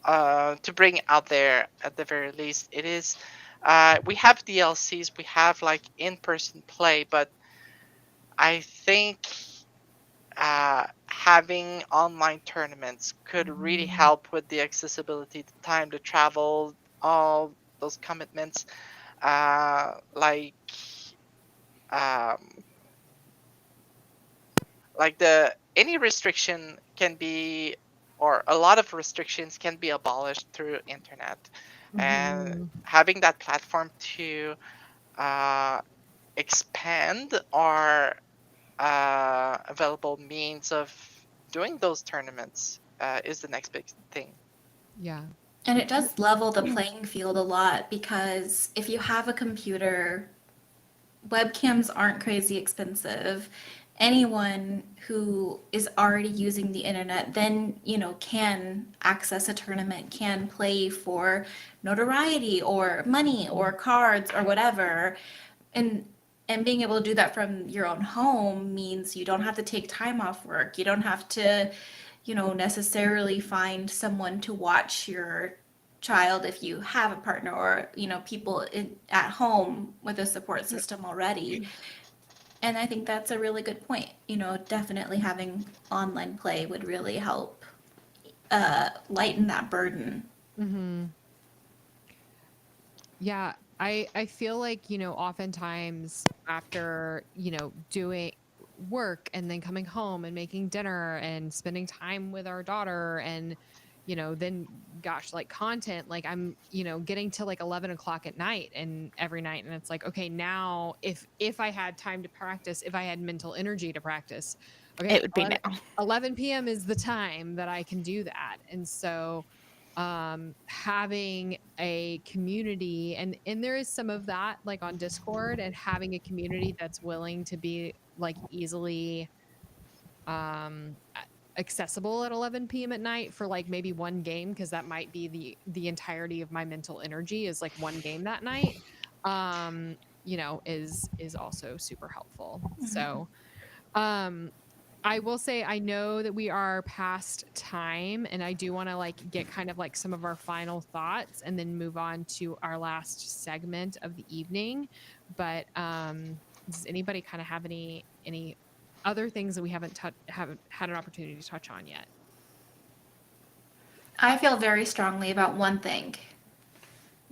to bring out there at the very least. It is we have DLCs, we have like in-person play, but I think having online tournaments could really help with the accessibility, the time to travel, all those commitments. Like any restriction can be, or a lot of restrictions can be abolished through internet, and having that platform to expand our available means of doing those tournaments is the next big thing. Yeah. And it does level the playing field a lot, because if you have a computer, webcams aren't crazy expensive. Anyone who is already using the internet then, can access a tournament, can play for notoriety or money or cards or whatever. And being able to do that from your own home means you don't have to take time off work. You don't have to, necessarily find someone to watch your child if you have a partner, or people at home with a support system already. And I think that's a really good point. Definitely having online play would really help lighten that burden. Yeah, I feel like, oftentimes after, doing work and then coming home and making dinner and spending time with our daughter, and, then gosh, like content, like I'm, getting to like 11 o'clock at night and every night. And it's like, okay, now if I had time to practice, if I had mental energy to practice, okay, It would be now. 11 p.m. is the time that I can do that. And so having a community, and there is some of that like on Discord, and having a community that's willing to be like easily accessible at 11 p.m. at night for like maybe one game, because that might be the entirety of my mental energy is like one game that night, is also super helpful. So I will say, I know that we are past time, and I do want to like get kind of like some of our final thoughts and then move on to our last segment of the evening. But does anybody kind of have any other things that we haven't had an opportunity to touch on yet? I feel very strongly about one thing.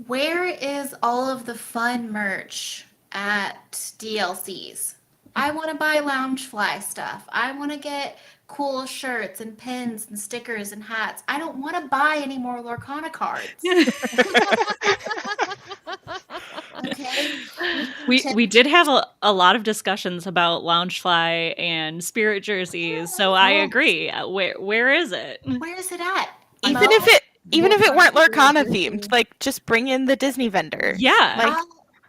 Where is all of the fun merch at DLCs? I want to buy Loungefly stuff. I want to get cool shirts and pins and stickers and hats. I don't want to buy any more Lorcana cards. Okay? We did have a lot of discussions about Loungefly and spirit jerseys, so I agree. Where is it? Where is it at? Even if it weren't Lorcana Jersey. themed, like just bring in the Disney vendor. Yeah. Like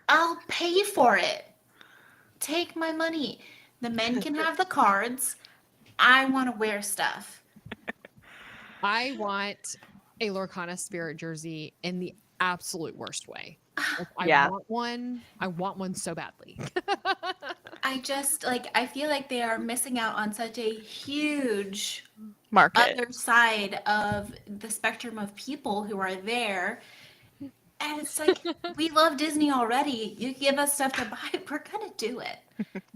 I'll pay for it. Take my money. The men can have the cards. I want to wear stuff. I want a Lorcana Spirit jersey in the absolute worst way. Like, Yeah. I want one so badly. I just I feel like they are missing out on such a huge market. other side of the spectrum of people who are there. And it's like, we love Disney already. You give us stuff to buy, we're gonna do it.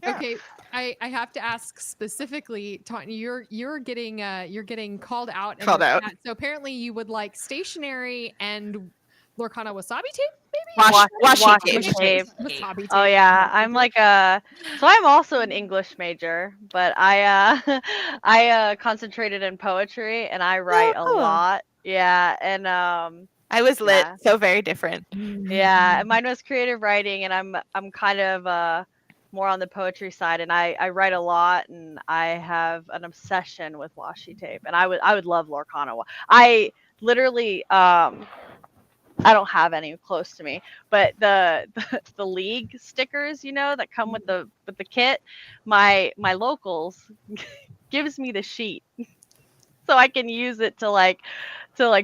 Yeah. Okay, I have to ask specifically, Taunton, you're getting called out. Called out. Chat. So apparently you would like stationery and Lorcana wasabi tape. Washi Washi tape. tape. Wasabi tape. Oh yeah, I'm like so I'm also an English major, but I concentrated in poetry and I write a cool. lot. Yeah, and I was lit, Yeah. so very different. yeah, mine was creative writing, and I'm kind of more on the poetry side, and I write a lot, and I have an obsession with washi tape, and I would love Lorcana. I literally I don't have any close to me, but the league stickers, that come with the kit, my locals gives me the sheet, so I can use it to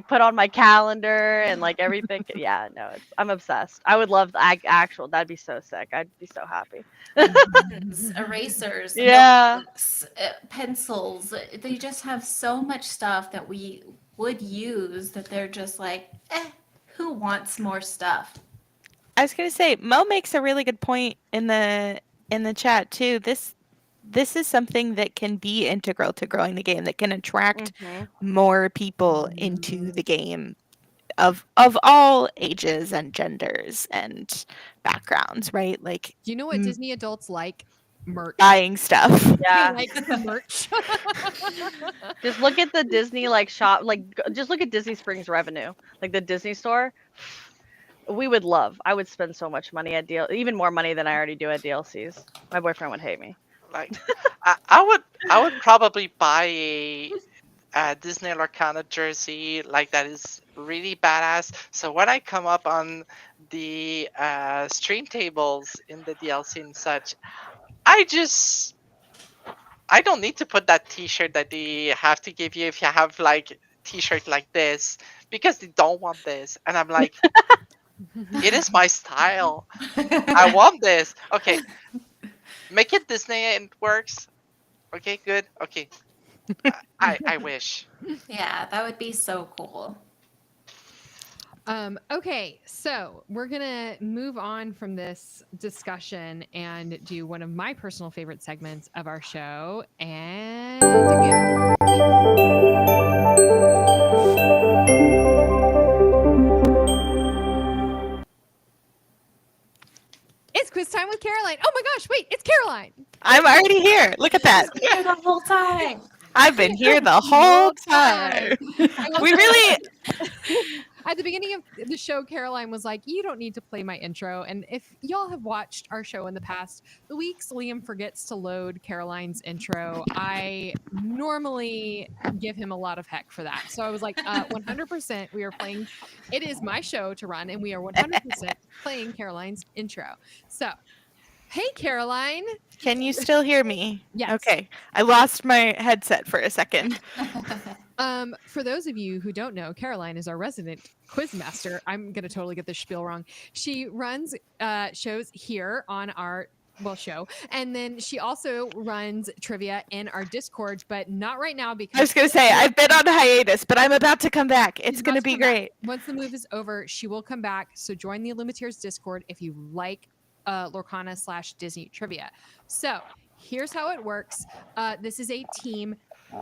put on my calendar and like everything. Yeah, no, I'm obsessed. I would love the actual. That'd be so sick. I'd be so happy. Erasers, Yeah. notebooks, pencils. They just have so much stuff that we would use that they're just like, who wants more stuff? I was gonna say, Mo makes a really good point in the chat too. This is something that can be integral to growing the game, that can attract more people into the game of all ages and genders and backgrounds, right? Like, Do you know what Disney adults like? Merch. buying stuff. Yeah. They like merch. Just look at the Disney shop. Just look at Disney Springs revenue, like the Disney store. I would spend so much money at even more money than I already do at DLCs. My boyfriend would hate me. Like, I would probably buy a Disney Lorcana jersey like that is really badass. So when I come up on the stream tables in the DLC and such, I don't need to put that T-shirt that they have to give you if you have like T-shirt like this, because they don't want this, and I'm like, it is my style. I want this. Okay, make it Disney and it works. Okay, good. Okay, I wish. Yeah, that would be so cool. Okay, so we're gonna move on from this discussion and do one of my personal favorite segments of our show, and it's quiz time with Caroline. Oh my gosh, wait, it's Caroline. I'm already here. Look at that. Here the whole time. I've been here the whole time. We really At the beginning of the show, Caroline was like, you don't need to play my intro. And if y'all have watched our show in the past, the weeks Liam forgets to load Caroline's intro, I normally give him a lot of heck for that. So I was like, 100% we are playing. It is my show to run, and we are 100% playing Caroline's intro. So, hey, Caroline. Can you still hear me? Yes. Okay. I lost my headset for a second. For those of you who don't know, Caroline is our resident quizmaster. I'm going to totally get this spiel wrong. She runs shows here on our show, and then she also runs trivia in our Discord, but not right now because I was going to say, I've been on hiatus, but I'm about to come back. It's going to be great. Once the move is over, she will come back. So join the Illumiteers Discord if you like Lorcana/Disney trivia. So here's how it works. This is a team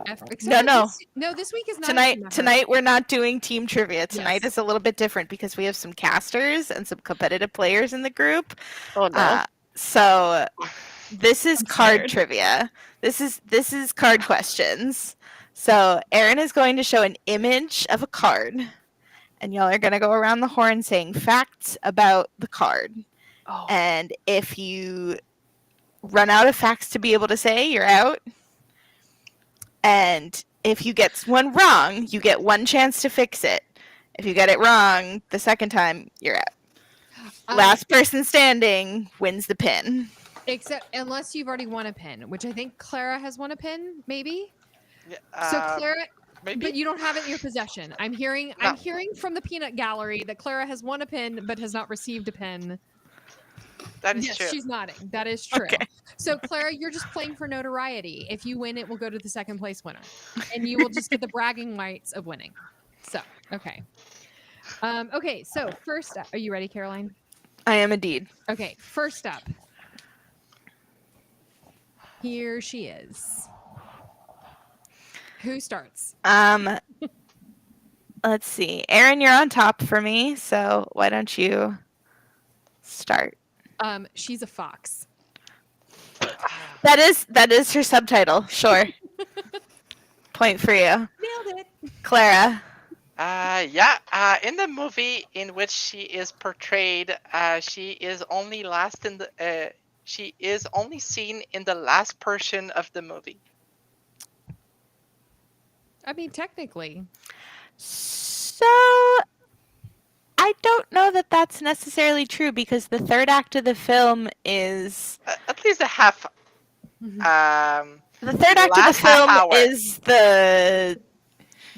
effort. No. This week is not Tonight we're not doing team trivia. Tonight is a little bit different because we have some casters and some competitive players in the group. Oh no. So this is card trivia. This is card questions. So Erin is going to show an image of a card, and y'all are going to go around the horn saying facts about the card. Oh. And if you run out of facts to be able to say, you're out. And if you get one wrong, you get one chance to fix it. If you get it wrong the second time, you're out. Last person standing wins the pin. Except unless you've already won a pin, which I think Clara has won a pin, maybe. Yeah, So Clara, maybe. but you don't have it in your possession. I'm hearing from the peanut gallery that Clara has won a pin but has not received a pin. That is yes, true. she's nodding. That is true. Okay. So Clara, you're just playing for notoriety. If you win, it will go to the second place winner, and you will just get the bragging rights of winning. So okay. Okay. So first up, are you ready, Caroline? I am indeed. Okay. First up, here she is. Who starts? Let's see. Aaron, you're on top for me, so why don't you start? She's a fox. That is her subtitle. Sure. Point for you. Nailed it. Clara. In the movie in which she is portrayed, she is only seen in the last portion of the movie. I mean, technically. So I don't know that that's necessarily true because the third act of the film is At least a half. the third act of the last half film hour. is the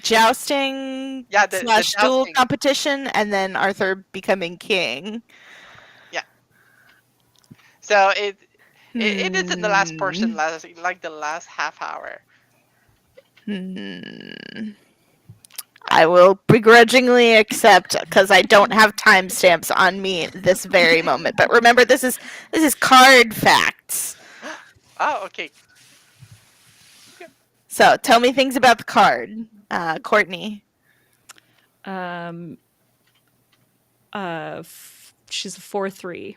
jousting Yeah, the / duel jousting. competition, and then Arthur becoming king. So it is in the last portion, like the last half hour. I will begrudgingly accept because I don't have timestamps on me this very moment. But remember, this is card facts. Oh, okay. So tell me things about the card, Courtney. She's a 4/3.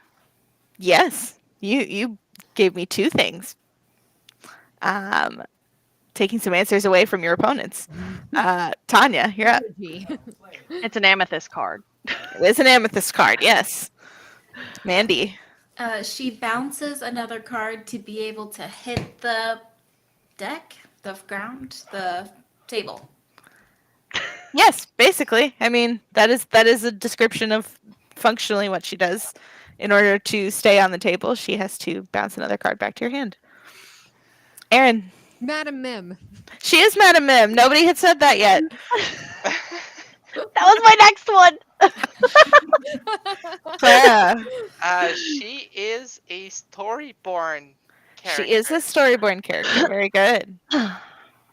Yes, you gave me two things. Taking some answers away from your opponents. Tanya, you're up. It's an amethyst card. It is an amethyst card, yes. Mandy. She bounces another card to be able to hit the deck, the ground, the table. Yes, basically. I mean, that is a description of functionally what she does. In order to stay on the table, she has to bounce another card back to your hand. Aaron. Madam Mim. She is Madam Mim. Nobody had said that yet. That was my next one. Clara. She is a storyborn character. She is a storyborn character. Very good.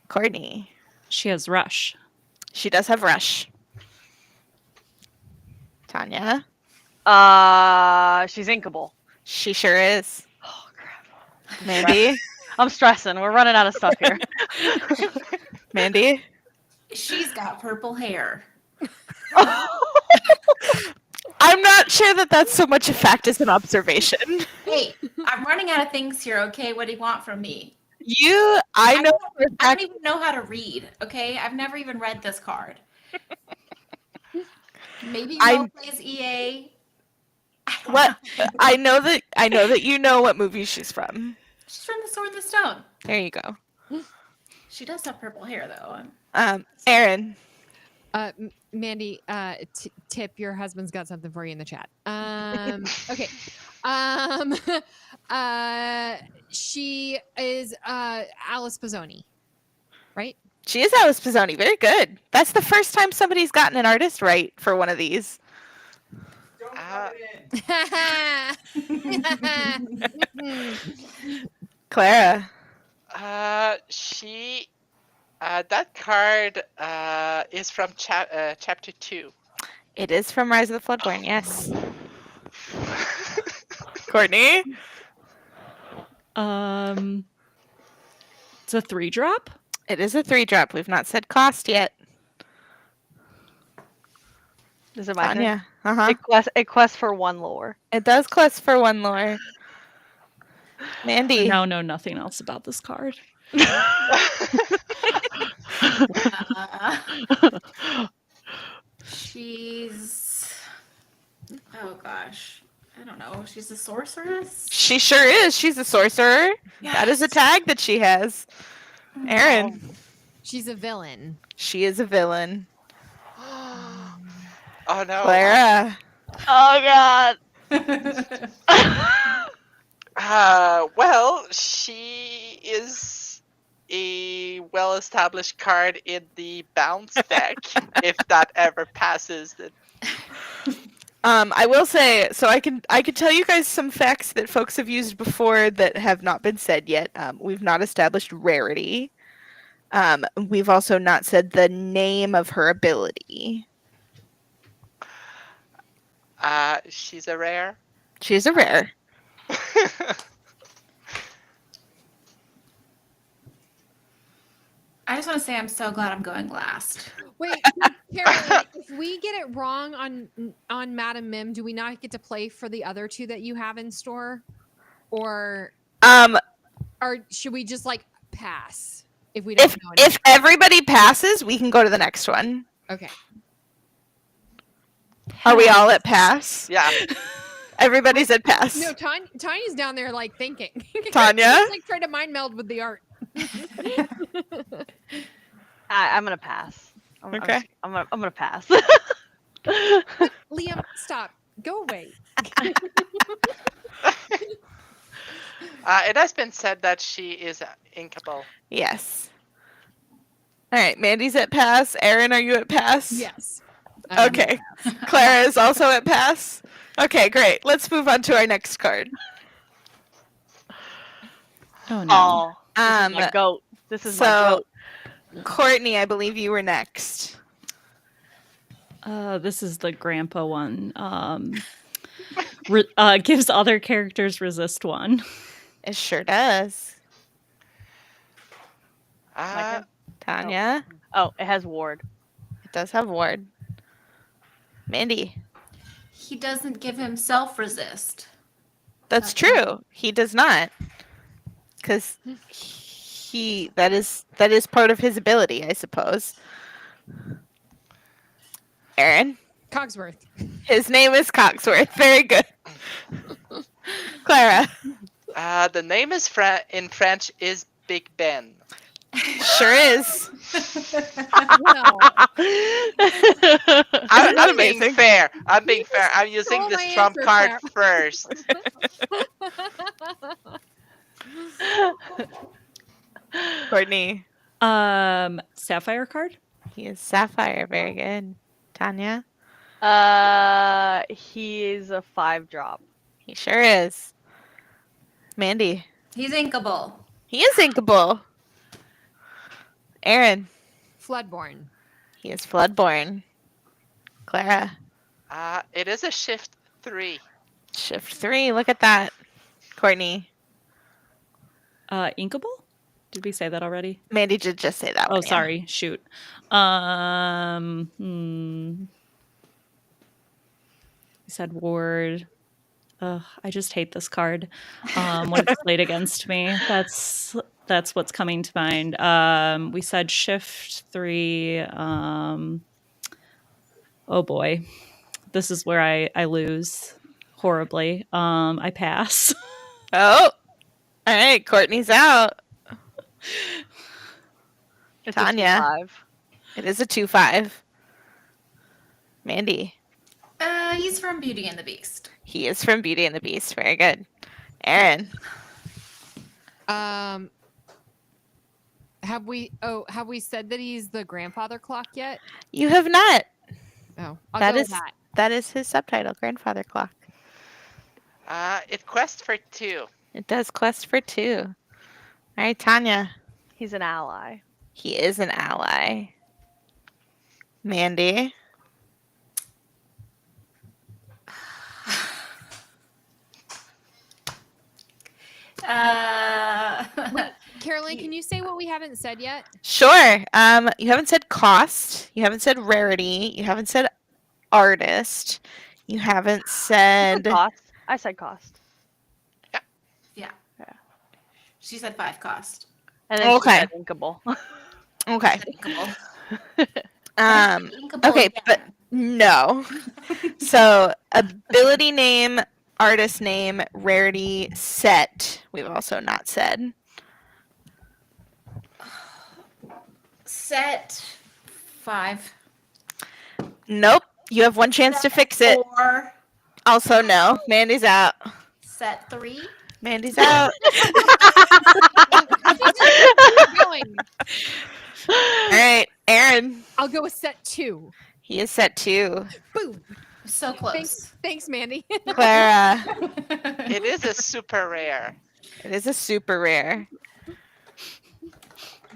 Courtney. She has rush. She does have rush. Tanya. She's inkable. She sure is. Oh crap. Mandy. I'm stressing. We're running out of stuff here. Mandy. She's got purple hair. I'm not sure that that's so much a fact as an observation. Hey, I'm running out of things here, okay? What do you want from me? I know for a I fact. don't even know how to read, okay? I've never even read this card. Maybe Mo plays EA. What? I know that you know what movie she's from. She's from The Sword and the Stone. There you go. She does have purple hair, though. Aaron. Mandy, Tip, your husband's got something for you in the chat. Okay. She is Alice Pizzoni, right? She is Alice Pizzoni. Very good. That's the first time somebody's gotten an artist right for one of these. Clara. She that card is from chapter 2. It is from Rise of the Floodborn, yes. Courtney. It's a 3-drop. It is a 3-drop. We've not said cost yet. Is it my turn? Tanya. Uh-huh. It quests for 1 lore. It does quest for 1 lore. Mandy. Now know nothing else about this card. She's... Oh, gosh. I don't know. She's a sorceress? She sure is. She's a sorcerer. Yes. That is a tag that she has. Aaron. She's a villain. She is a villain. Oh no. Clara. Oh god. Well, she is a well-established card in the bounce deck. If that ever passes, then I will say, so I can tell you guys some facts that folks have used before that have not been said yet. We've not established rarity. We've also not said the name of her ability. she's a rare. She's a rare. I just want to say I'm so glad I'm going last. Wait, Carolyn, if we get it wrong on Madam Mim, do we not get to play for the other two that you have in store, or should we just like pass if we don't know anything? If everybody passes, we can go to the next one. Okay. Are we all at pass? Yeah. Everybody's at pass. No, Tanya's down there like thinking. Tanya? She's like trying to mind meld with the art. I'm gonna pass. Okay. I'm gonna pass. Liam, stop. Go away. It has been said that she is inkable. Yes. All right, Mandy's at pass. Erin, are you at pass? Yes. Okay. Clara is also at pass. Okay, great. Let's move on to our next card. Oh no. Oh, this is my goat. This is my goat. Courtney, I believe you were next. This is the grandpa one. Gives other characters resist 1. It sure does. Tanya? Oh, it has ward. It does have ward. Mandy? He doesn't give himself resist. That's true. He does not. Because that is part of his ability, I suppose. Erin? Cogsworth. His name is Cogsworth. Very good. Clara? The name is in French is Big Ben. Sure is. Well, I'm being amazing. fair. I'm being fair. I'm using Stole this my trump answer, card Clara. first. Courtney? Sapphire card? He is Sapphire. Very good. Tanya? He is a 5-drop. He sure is. Mandy? He's inkable. He is inkable. Erin? Floodborn. He is Floodborn. Clara? It is a shift 3. Shift 3. Look at that. Courtney? Inkable? Did we say that already? Mandy did just say that Oh, one. yeah. sorry. Shoot. We said ward. Ugh, I just hate this card. When it's played against me, that's what's coming to mind. We said shift 3. Oh boy, this is where I lose horribly. I pass. Oh. All right. Courtney's out. It's Tanya. a 2/5. It is a 2/5. Mandy? He's from Beauty and the Beast. He is from Beauty and the Beast. Very good. Erin? Have we said that he's the grandfather clock yet? You have not. Oh, I'll That go with is- that. That is his subtitle, Grandfather Clock. It quests for 2. It does quest for 2. All right, Tanya. He's an ally. He is an ally. Mandy. Caroline, can you say what we haven't said yet? Sure. You haven't said cost. You haven't said rarity. You haven't said artist. You haven't said. Cost. I said cost. She said 5 cost. And then Okay. she said inkable. Okay. Inkable. Okay, again. but no. So ability name, artist name, rarity, set. We've also not said. Set 5. Nope. You have one chance to fix it. 4. Also, no. Mandy's out. Set 3. Mandy's out. Keep going. All right, Aaron. I'll go with set 2. He is set 2. Boom. So close. Thanks, Mandy. Clara. It is a super rare. It is a super rare.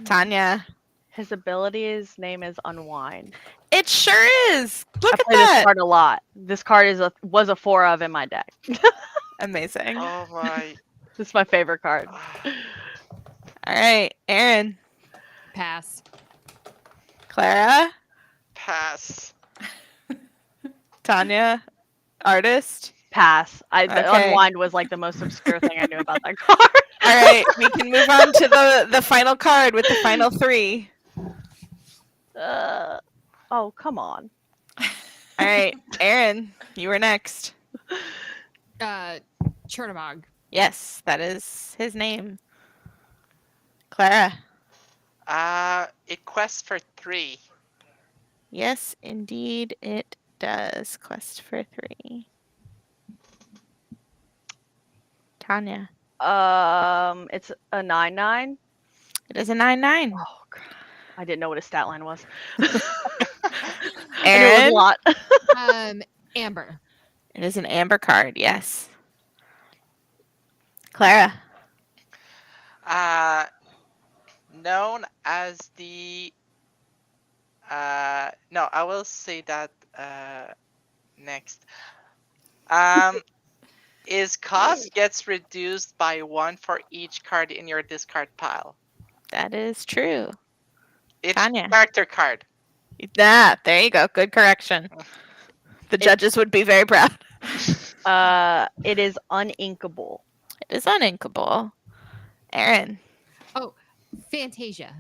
Tanya. His ability's name is Unwind. It sure is. Look I at play this that. card a lot. This card was a 4 of in my deck. Amazing. Oh my. This is my favorite card. All right, Aaron. Pass. Clara. Pass. Tanya. Artist. Pass. The Okay. Unwind was like the most obscure thing I knew about that card. All right, we can move on to the final card with the final 3. Oh, come on. All right, Aaron, you were next. Chernobog. Yes, that is his name. Clara. It quests for 3. Yes, indeed, it does. Quest for 3. Tanya. It's a 9/9. It is a 9/9. Oh, God. I didn't know what his stat line was. I knew it was a Aaron. lot. Amber. It is an amber card, yes. Clara. Known as the. No, I will say that next. His cost gets reduced by 1 for each card in your discard pile. That is true. It's Tanya. character card. Ah, there you go. Good correction. The judges would be very proud. It is uninkable. It is uninkable. Aaron. Oh, Fantasia.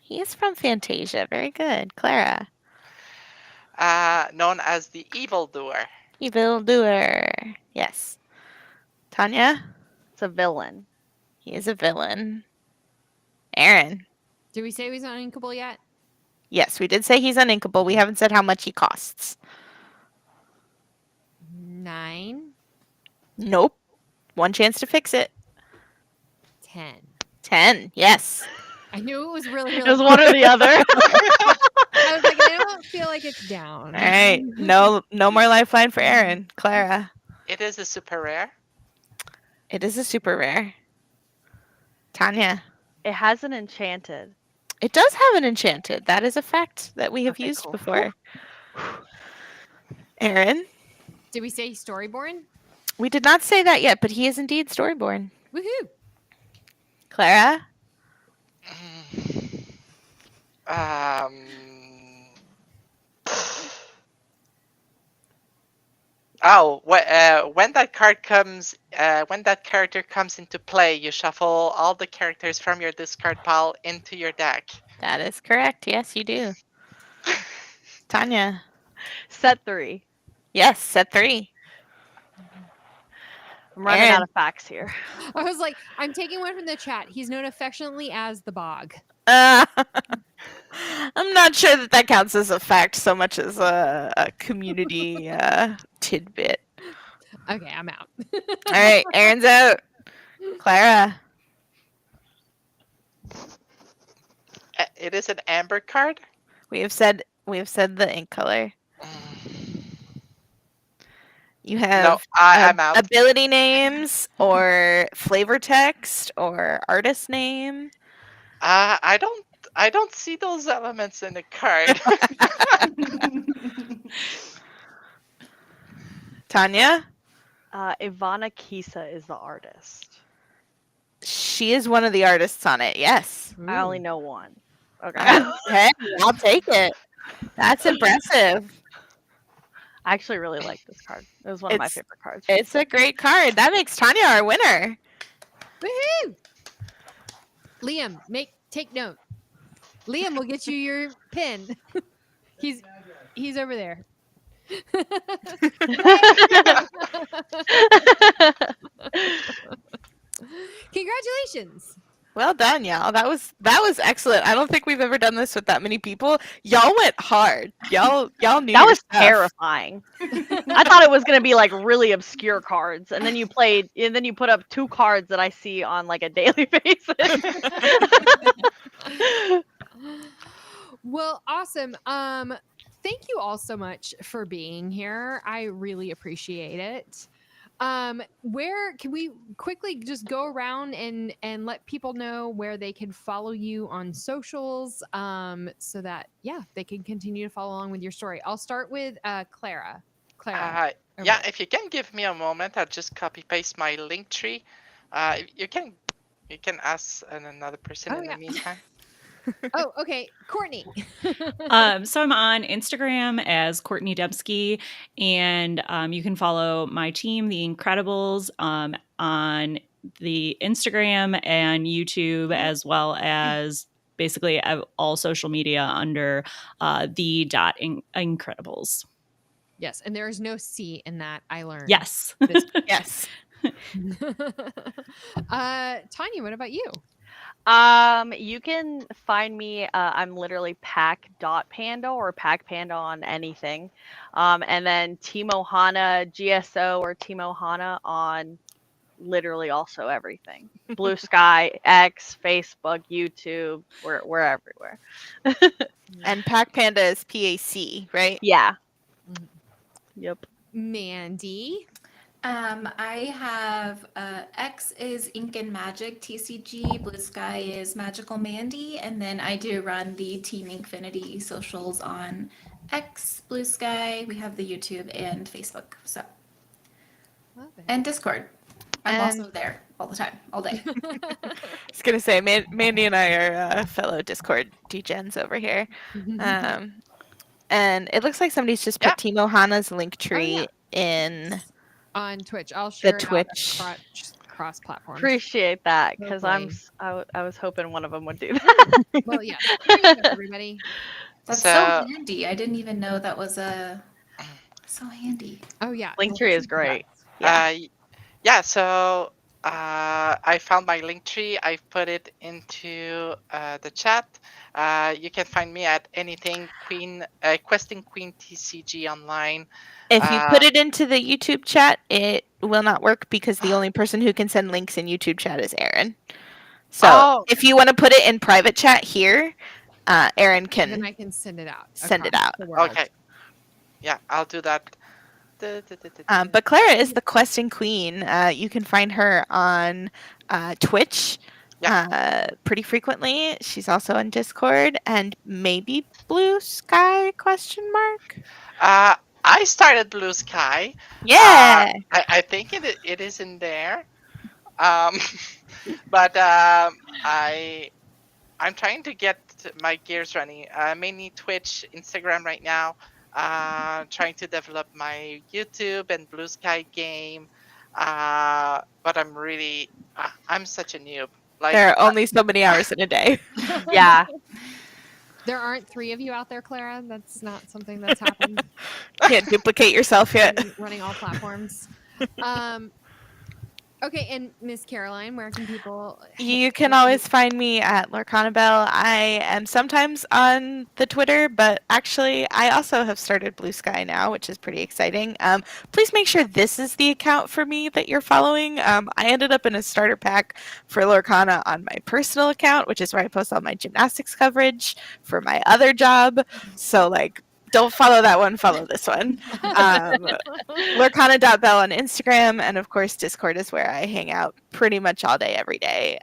He is from Fantasia. Very good. Clara. Known as the evildoer. Evildoer. Yes. Tanya. It's a villain. He is a villain. Aaron. Did we say he's uninkable yet? Yes, we did say he's uninkable. We haven't said how much he costs. 9. Nope. One chance to fix it. 10. 10. Yes. I knew it was really, It really was one or the other. I was like, I don't feel like it's down. All right. No more lifeline for Aaron. Clara. It is a super rare. It is a super rare. Tanya. It has an enchanted. It does have an enchanted. That is a fact that we have Okay, used cool. before. Aaron. Did we say Storyborn? We did not say that yet, but he is indeed Storyborn. Woohoo! Clara. When that card comes, when that character comes into play, you shuffle all the characters from your discard pile into your deck. That is correct. Yes, you do. Tanya. Set 3. Yes, set 3. I'm running Aaron. out of facts here. I was like, I'm taking one from the chat. He's known affectionately as the Bog. I'm not sure that counts as a fact so much as a community tidbit. Okay, I'm out. All right, Aaron's out. Clara. It is an amber card. We have said the ink color. You have No, I'm out. ability names or flavor text or artist name. I don't see those elements in the card. Tanya. Ivana Kisa is the artist. She is one of the artists on it. Yes. I only know one. Okay. Okay, I'll take it. That's impressive. I actually really like this card. It was one of my It's- favorite cards. It's a great card. That makes Tanya our winner. Woohoo! Liam, take note. Liam will get you your pin. He's over there. Congratulations. Well done, y'all. That was excellent. I don't think we've ever done this with that many people. Y'all went hard. Y'all knew That your was stuff. terrifying. I thought it was gonna be like really obscure cards, and then you put up 2 cards that I see on like a daily basis. Well, awesome. Thank you all so much for being here. I really appreciate it. Where can we quickly just go around and let people know where they can follow you on socials, so that they can continue to follow along with your story. I'll start with Clara. Yeah, if you can give me a moment, I'll just copy paste my link tree. You can ask another person in the meantime. Oh, okay. Courtney. So I'm on Instagram as Courtney Dembski, and you can follow my team, The Incredibles, on the Instagram and YouTube, as well as basically all social media under the.incredibles. Yes, and there is no C in that. I learned. Yes. Yes. Tanya, what about you? You can find me. I'm literally pack.panda or packpanda on anything. And then Timo Hana GSO or Timo Hana on literally also everything. Blue Sky, X, Facebook, YouTube. We're everywhere. And Pack Panda is PAC, right? Yeah. Yep. Mandy. I have X is Ink and Magic TCG, Blue Sky is Magical Mandy, and then I do run the Team Inkfinity socials on X, Blue Sky. We have the YouTube and Facebook, so Love it. and Discord. I'm And- also there all the time, all day. I was gonna say, Mandy and I are fellow Discord degens over here, and it looks like somebody's just put Timo Hana's link tree in on Twitch. I'll share the it Twitch. out cross platforms. Appreciate that, because Lovely. I was hoping one of them would do that. Well, yeah. There you go, everybody. That's So- so handy. I didn't even know that was so handy. Oh yeah. Linktree is great. So I found my link tree. I've put it into the chat. You can find me at anything Questing Queen TCG online. If you put it into the YouTube chat, it will not work because the only person who can send links in YouTube chat is Aaron. So if you want to put it in private chat here, Aaron can. Then I can send it out. Send it across out. the world. Okay. Yeah, I'll do that. But Clara is the Questing Queen. You can find her on Twitch pretty frequently. She's also on Discord and maybe Blue Sky ? I started Blue Sky. Yeah. I think it is in there. But I'm trying to get my gears running. Mainly Twitch, Instagram right now. Trying to develop my YouTube and Blue Sky game. But I'm really, I'm such a noob. Like, there are only so many hours in a day. Yeah. There aren't 3 of you out there, Clara. That's not something that's happened. Can't duplicate yourself yet. Running all platforms. Okay, and Miss Caroline, where can people? You can always find me at Lorcana Bell. I am sometimes on the Twitter, but actually I also have started Blue Sky now, which is pretty exciting. Please make sure this is the account for me that you're following. I ended up in a starter pack for Lorcana on my personal account, which is where I post all my gymnastics coverage for my other job. So don't follow that one, follow this one. Lorcana.bell on Instagram, and of course Discord is where I hang out pretty much all day, every day,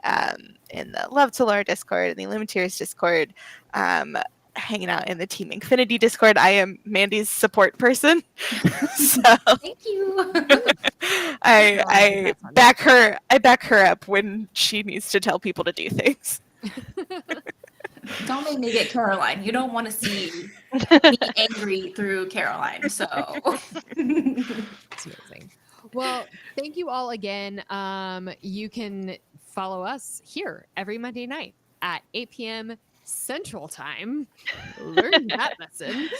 in the Love to Lore Discord and the Illuminateers Discord, hanging out in the Team Infinity Discord. I am Mandy's support person. So Thank you. I back her up when she needs to tell people to do things. Don't make me get Caroline. You don't want to see me angry through Caroline. So It's amazing. Well, thank you all again. You can follow us here every Monday night at 8 p.m. Central Time. Learn that lesson.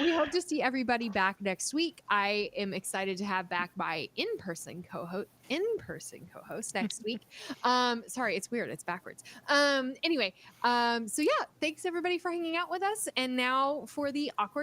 We hope to see everybody back next week. I am excited to have back my in-person in-person co-host next week. Sorry, it's weird. It's backwards. Anyway, so yeah, thanks everybody for hanging out with us. And now for the awkward